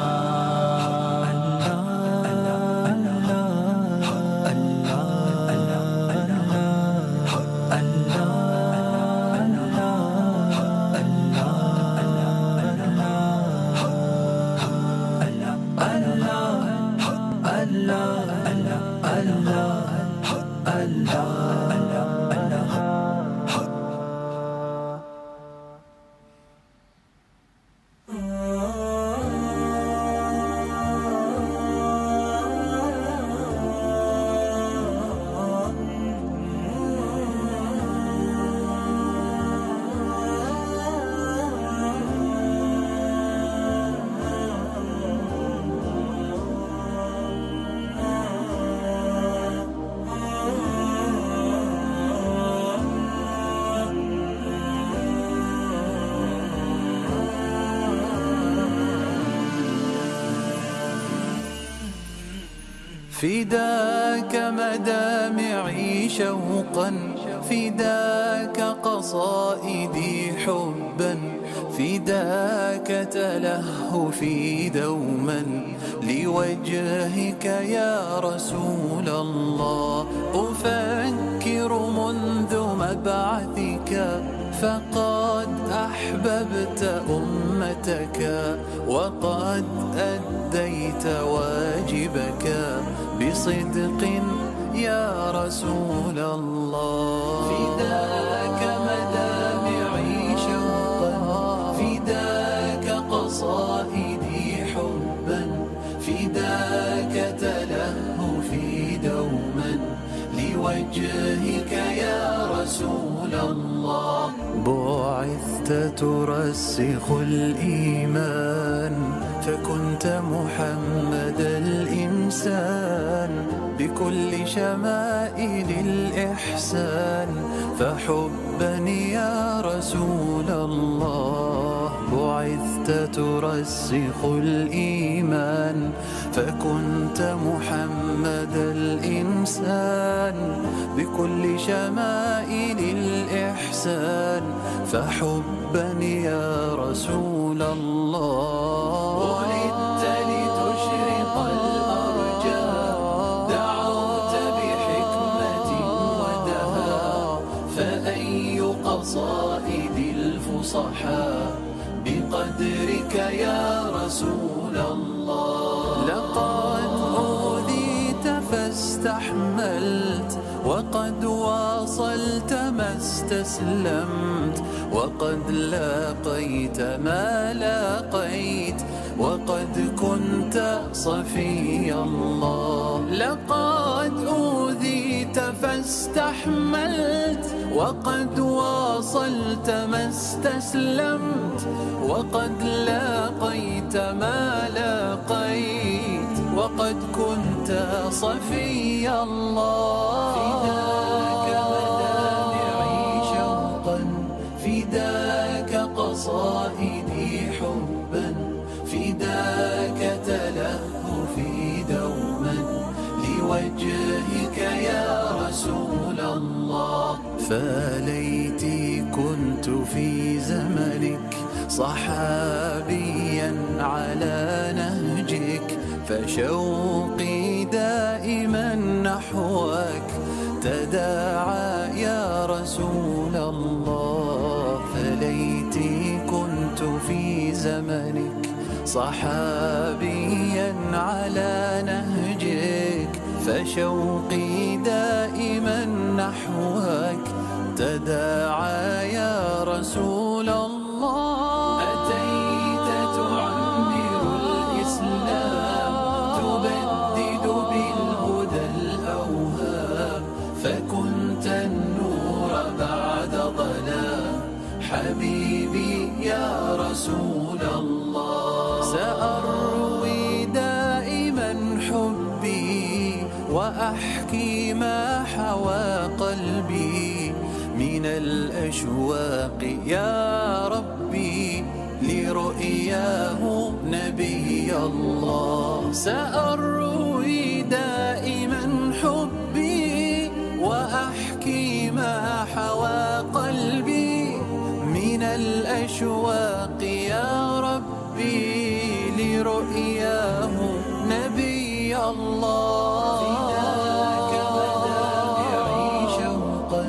فداك مدامعي شوقا، فداك قصائدي حبا، فداك تلهفي دوما لوجهك يا رسول الله. أفكر منذ مبعثك فقد أحببت أمتك، وقد أديت واجبك بصدق يا رسول الله. فداك مدامعي شوقا، فداك قصائدي حبا، فداك تلهفي دوما لوجهك يا رسول الله. بعثت ترسخ الإيمان، فكنت محمد الإنسان بكل شمائل الإحسان، فحبا يا رسول الله. بعثت ترسخ الإيمان، فكنت محمد الإنسان بكل شمائل الإحسان، فحبا يا رسول الله. ولدت لتشرق الأرجاء، دعوت بحكمة صحا بقدرك يا رسول الله. لقد أوذيت فاستحملت وقد واصلت ما استسلمت وقد لاقيت ما لاقيت وقد كنت صفي الله. لقد أوذيت فاستحملت وقد واصلت ما استسلمت وقد لاقيت ما لاقيت وقد كنت صفي الله. فداك مدامعي شوقا فداك قصائدي حبا فداك تلهفي دوما لوجهك يا رسول الله. فليتي كنت في زمنك صحابيا على نهجك فشوقي دائما نحوك تداعى يا رسول الله. فليتي كنت في زمنك صحابيا على نهجك فشوقي دائما نحوك تداعى يا رسول الله. أتيت تعمر الإسلام تبدد بالهدى الأوهام فكنت النور بعد ظلام حبيبي يا رسول الله. سأروي دائما حبي وأحكي ما حوى قلبي من الأشواق يا ربي لرؤياه نبي الله. سأروي دائما حبي وأحكي ما حوى قلبي من الأشواق يا ربي لرؤياه نبي الله. فداك مدامعي شوقا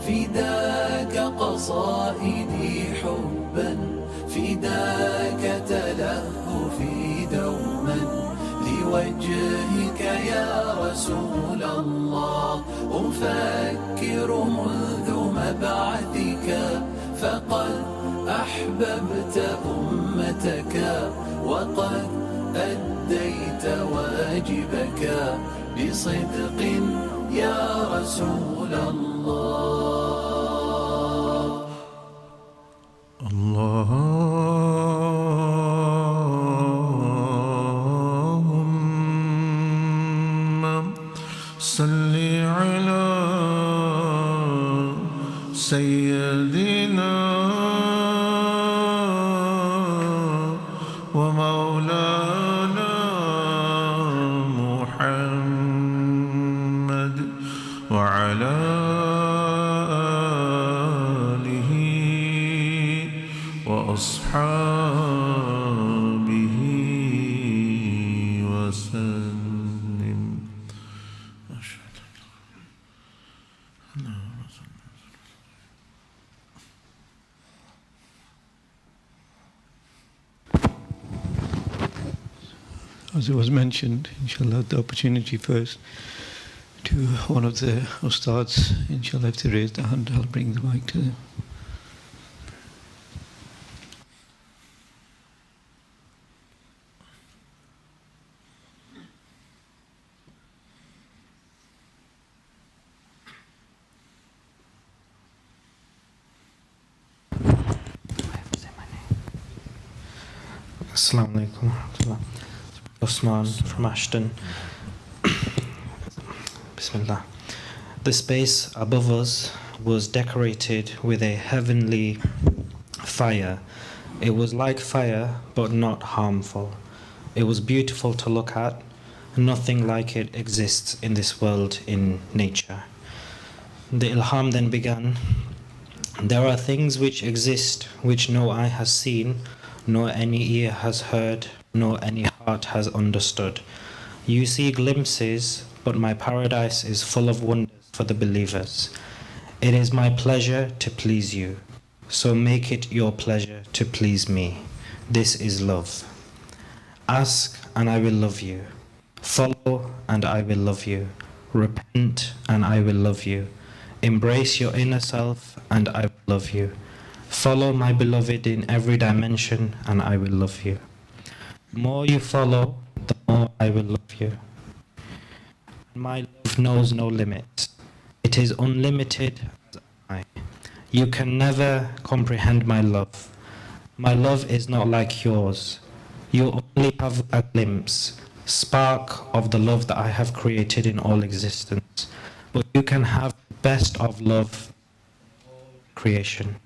فداك قصائدي حبا فداك تلهفي دوما لوجهك يا رسول الله. أفكر منذ مبعثك فقد أحببت أمتك وقد أديت واجبك بصدق يا رسول الله. اللهم صل على سيدنا ومولانا محمد وعلى آله وأصحابه وسلم. As it was mentioned, inshallah, the opportunity first to one of the ustads, inshallah, if they raise the hand, I'll bring the mic to them. Assalamu alaikum wa rahmatullah. Osman from Ashton. Bismillah. The space above us was decorated with a heavenly fire. It was like fire, but not harmful. It was beautiful to look at. Nothing like it exists in this world in nature. The ilham then began. There are things which exist which no eye has seen, nor any ear has heard, nor any heart has understood. You see glimpses, but my paradise is full of wonders for the believers. It is my pleasure to please you. so make it your pleasure to please me. This is love. Ask and I will love you. Follow and I will love you. Repent and I will love you. Embrace your inner self and I will love you. Follow my beloved in every dimension and I will love you. The more you follow, the more I will love you. My love knows no limits. It is unlimited as I. You can never comprehend my love. My love is not like yours. You only have a glimpse, spark of the love that I have created in all existence. But you can have the best of love, creation.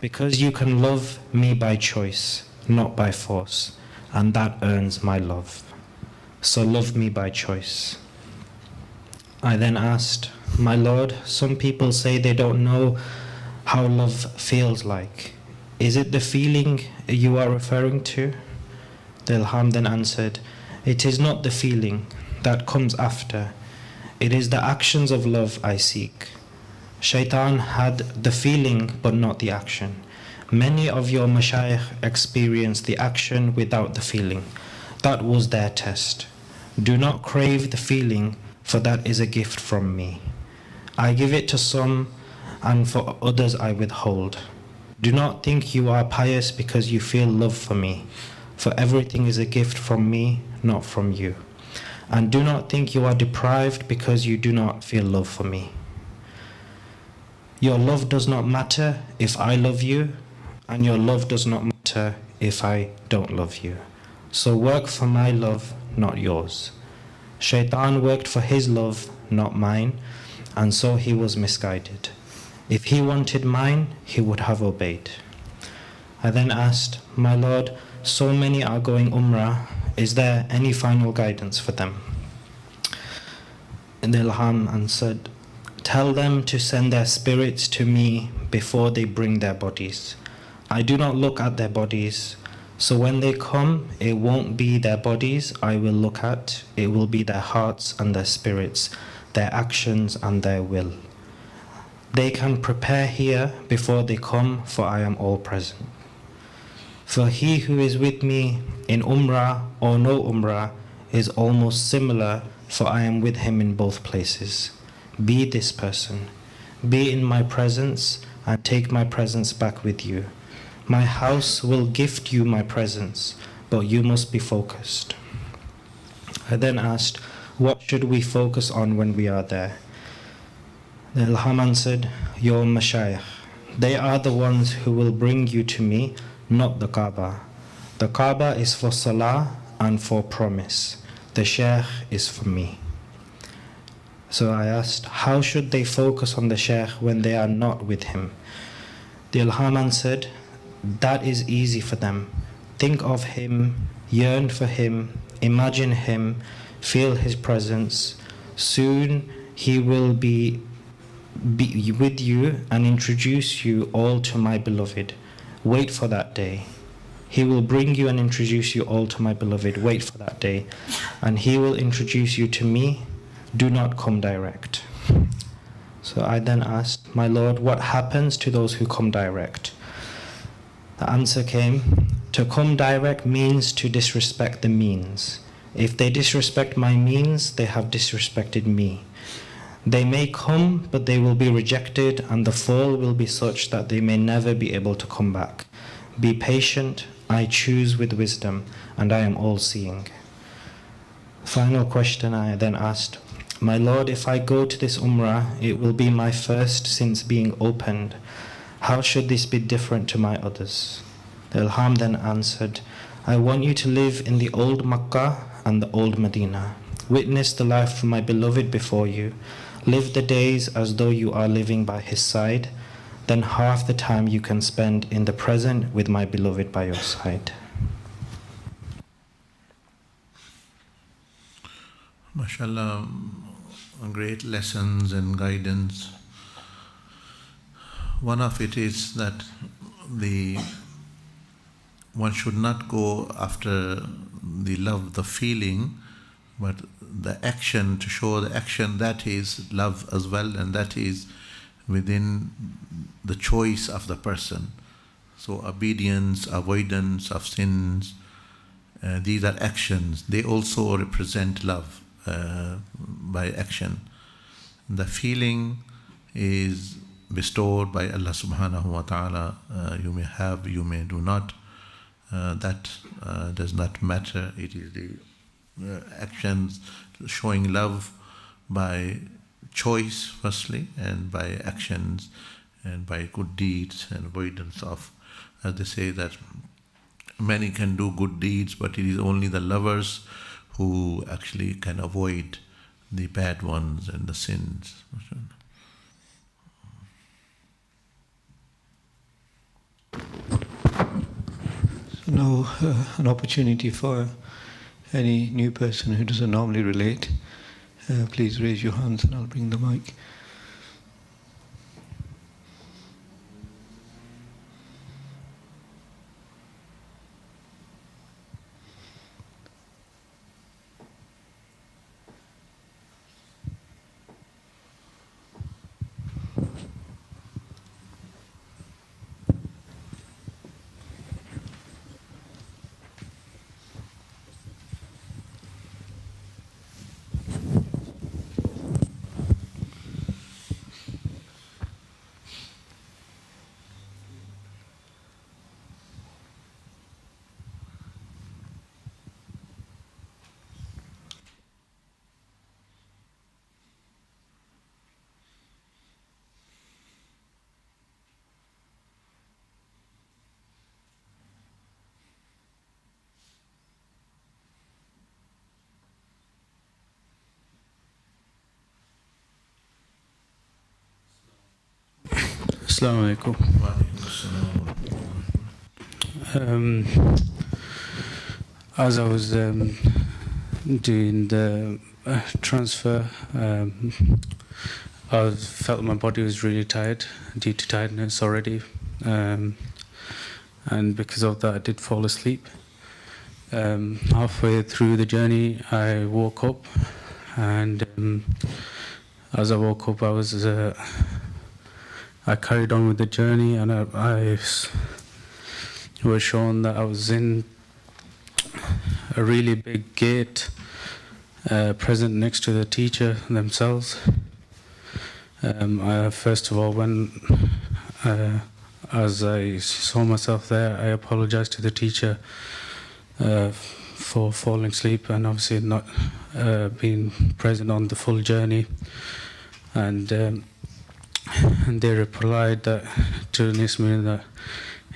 Because you can love me by choice, not by force. And that earns my love. So love me by choice. I then asked, my Lord, some people say they don't know how love feels like. Is it the feeling you are referring to? The Ilham then answered, it is not the feeling that comes after. It is the actions of love I seek. Shaitan had the feeling but not the action. Many of your mashayikh experienced the action without the feeling. That was their test. Do not crave the feeling, for that is a gift from me. I give it to some, and for others I withhold. Do not think you are pious because you feel love for me, for everything is a gift from me, not from you. And do not think you are deprived because you do not feel love for me. Your love does not matter if I love you, and your love does not matter if I don't love you. So work for my love, not yours. Shaitan worked for his love, not mine, and so he was misguided. If he wanted mine, he would have obeyed. I then asked, my Lord, so many are going Umrah, is there any final guidance for them? And the Ilham answered, tell them to send their spirits to me before they bring their bodies. I do not look at their bodies, so when they come, it won't be their bodies I will look at, it will be their hearts and their spirits, their actions and their will. They can prepare here before they come, for I am all present. For he who is with me in Umrah or no Umrah is almost similar, for I am with him in both places. Be this person. Be in my presence and take my presence back with you. My house will gift you my presence, but you must be focused. I then asked, what should we focus on when we are there? The Ilham answered, your mashayikh. They are the ones who will bring you to me, not the Kaaba. The Kaaba is for salah and for promise. The Shaykh is for me. So I asked, how should they focus on the Shaykh when they are not with him? The Ilham answered, that is easy for them. Think of him, yearn for him, imagine him, feel his presence. Soon he will be with you and introduce you all to my beloved. Wait for that day. He will bring you and introduce you all to my beloved. Wait for that day. And he will introduce you to me. Do not come direct. So I then asked, my Lord, what happens to those who come direct? The answer came, to come direct means to disrespect the means. If they disrespect my means, they have disrespected me. They may come, but they will be rejected, and the fall will be such that they may never be able to come back. Be patient, I choose with wisdom, and I am all-seeing. Final question I then asked, my Lord, if I go to this Umrah, it will be my first since being opened. How should this be different to my others? The Ilham then answered, I want you to live in the old Makkah and the old Medina. Witness the life of my beloved before you. Live the days as though you are living by his side. Then half the time you can spend in the present with my beloved by your side. MashaAllah, great lessons and guidance. One of it is that one should not go after the love, the feeling, but the action, to show the action, that is love as well, and that is within the choice of the person. So obedience, avoidance of sins, these are actions. They also represent love by action. The feeling is bestowed by Allah subhanahu wa ta'ala. You may have, you may do not. That does not matter. It is the actions showing love by choice firstly, and by actions, and by good deeds and avoidance of, as they say, that many can do good deeds, but it is only the lovers who actually can avoid the bad ones and the sins. So now an opportunity for any new person who doesn't normally relate. Please raise your hands and I'll bring the mic. Assalamu alaikum. As I was doing the transfer, I felt my body was really tired due to tiredness already, and because of that I did fall asleep. Halfway through the journey I woke up, and as I woke up I carried on with the journey, and I was shown that I was in a really big gate present next to the teacher themselves. First of all, as I saw myself there, I apologized to the teacher for falling asleep and obviously not being present on the full journey. And they replied that to Nismin that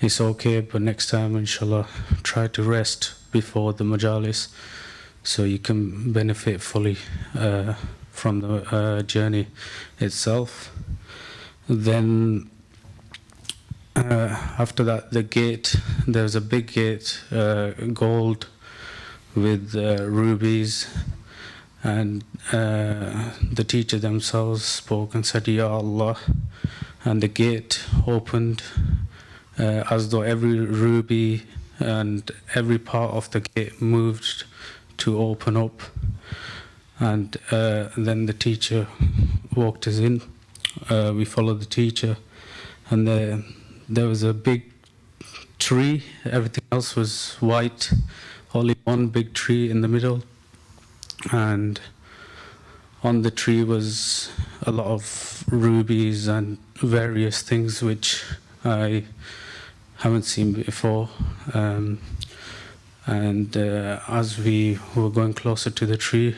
it's okay, but next time, inshallah, try to rest before the majalis so you can benefit fully from the journey itself. Then after that, the gate, there was a big gate, gold with rubies, and the teacher themselves spoke and said, Ya Allah, and the gate opened as though every ruby and every part of the gate moved to open up. And then the teacher walked us in. We followed the teacher, and there was a big tree. Everything else was white, only one big tree in the middle. And on the tree was a lot of rubies and various things which I haven't seen before. As we were going closer to the tree,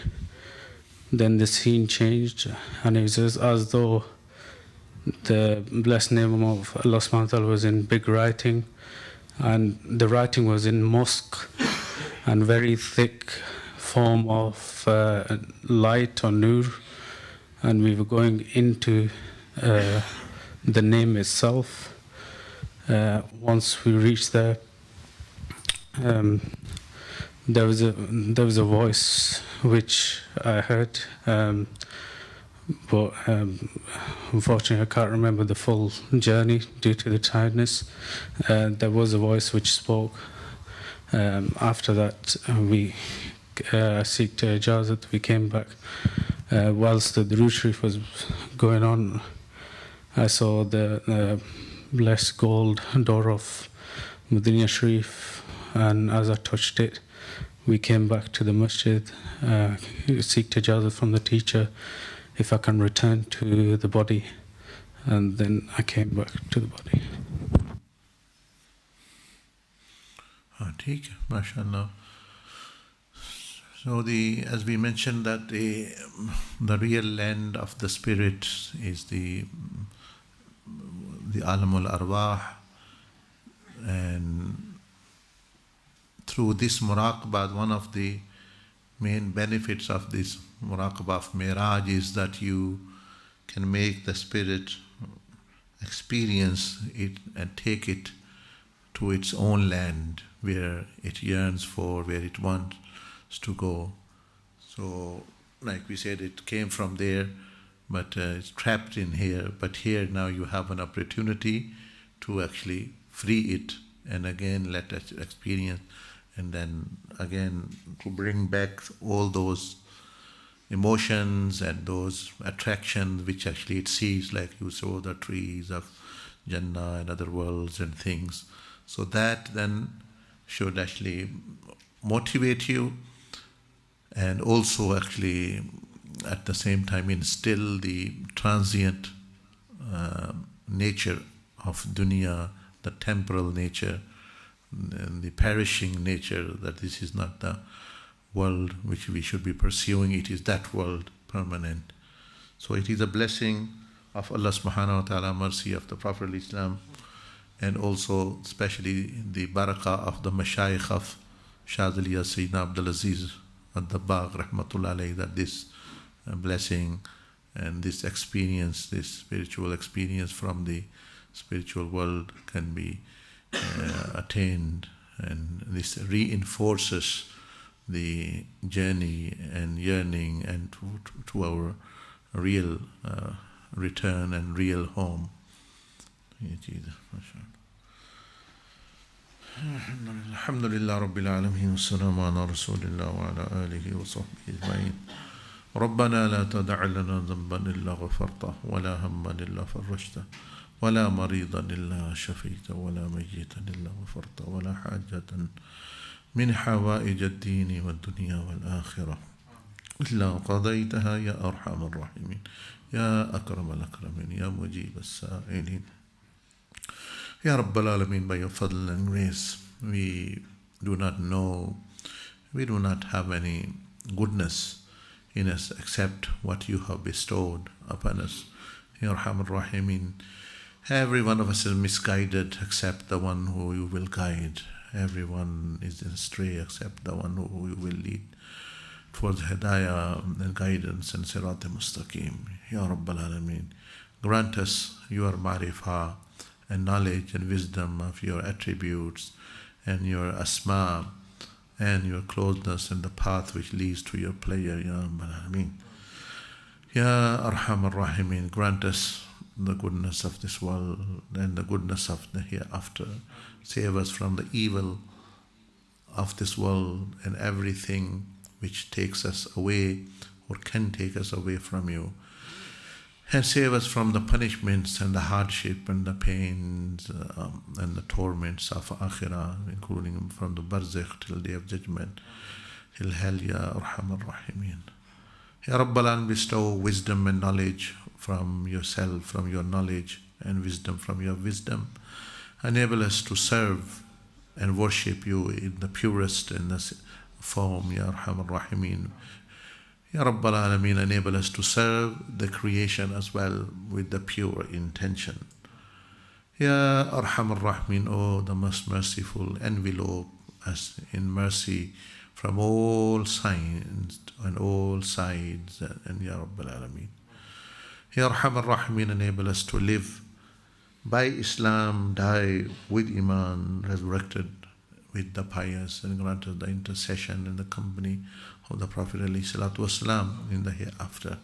then the scene changed, and it was as though the blessed name of Allah subhanahu wa ta'ala was in big writing, and the writing was in musk and very thick form of light or nur, and we were going into the name itself. Once we reached there, there was a voice which I heard, but unfortunately I can't remember the full journey due to the tiredness. There was a voice which spoke. After that, we seeked ijazat. We came back whilst the Durood Sharif was going on, I saw the blessed gold door of Muhammadiyah Sharif, and as I touched it, we came back to the masjid, seek ijazat from the teacher if I can return to the body, and then I came back to the body. Tareeqah, mashallah. So as we mentioned, that the real land of the spirit is the alamul arwah, and through this muraqabah, one of the main benefits of this muraqabah of Miraj is that you can make the spirit experience it and take it to its own land, where it yearns for, where it wants to go. So, like we said, it came from there, but it's trapped in here. But here now you have an opportunity to actually free it, and again let it experience, and then again to bring back all those emotions and those attractions which actually it sees, like you saw the trees of Jannah and other worlds and things. So that then should actually motivate you, and also actually at the same time instill the transient nature of dunya, the temporal nature, and the perishing nature, that this is not the world which we should be pursuing, it is that world permanent. So it is a blessing of Allah subhanahu wa ta'ala, mercy of the Prophet Islam, and also especially the barakah of the mashayikh of Shadliya Sayyidina Abdul Aziz Ahmad Dabbagh rahmatullah alayhi, that this blessing and this experience, this spiritual experience from the spiritual world can be attained, and this reinforces the journey and yearning and to our real return and real home. Alhamdulillah Rabbil Alameen, wassalamu ala Rasulillah wa ala alihi wa sahbihi ajma'in. ربنا لا تدع لنا ذنبا إلا غفرته ولا هما إلا فرجته ولا مريضا إلا شفيته ولا ميتا إلا غفرته ولا حاجة من حوائج الدين والدنيا والآخرة إلا قضيتها يا أرحم الراحمين يا أكرم الأكرمين يا مجيب السائلين. Ya Rabbal Alameen, by your fadl and grace, we do not know, we do not have any goodness in us except what you have bestowed upon us. Ya Arhamar Rahimin, every one of us is misguided except the one who you will guide. Everyone is astray except the one who you will lead towards hidayah and guidance and sirat mustaqim. Ya Rabbal Alameen, grant us your marifah and knowledge and wisdom of your attributes and your asma and your closeness and the path which leads to your pleasure, Ya Rabbal Alameen. Ya Arhamar Rahimin, grant us the goodness of this world and the goodness of the hereafter. Save us from the evil of this world and everything which takes us away or can take us away from you. And save us from the punishments and the hardship and the pains and the torments of Akhirah, including from the barzakh till day of judgment, till hell, Ya Arhamar Rahimin. Ya Rabbal Alamin, bestow wisdom and knowledge from yourself, from your knowledge, and wisdom from your wisdom. Enable us to serve and worship you in the purest and the form, Ya Arhamar Rahimin. Ya Rabbal Alameen, enable us to serve the creation as well with the pure intention. Ya Arhamar Rahimin, O the most merciful, envelope us in mercy from all sides and all sides, and Ya Rabbal Alameen. Ya Arhamar Rahimin, enable us to live by Islam, die with Iman, resurrected with the pious, and grant us the intercession and the company of the Prophet ﷺ in the hereafter.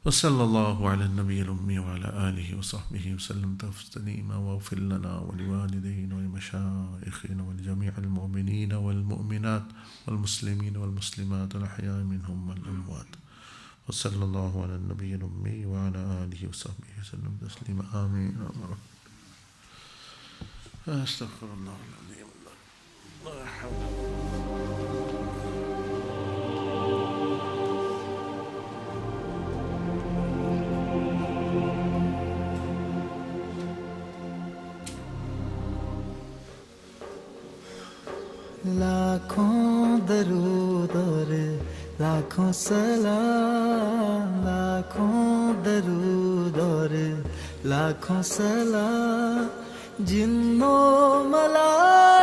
وصلى الله على النبي الأمي وعلى آله وصحبه وسلم تسليما واغفر لنا ولوالدينا ولمشايخنا ولجميع المؤمنين والمؤمنات والمسلمين والمسلمات الأحياء منهم والأموات وصلی اللہ علی النبی الامی وعلی آلہ وصحبہ وسلم تسلیما آمین استغفر اللہ العظیم لا حول لاکھوں درود اور لاکھوں سلام لاکھوں درود اور لاکھوں سلام جنوں ملائکہ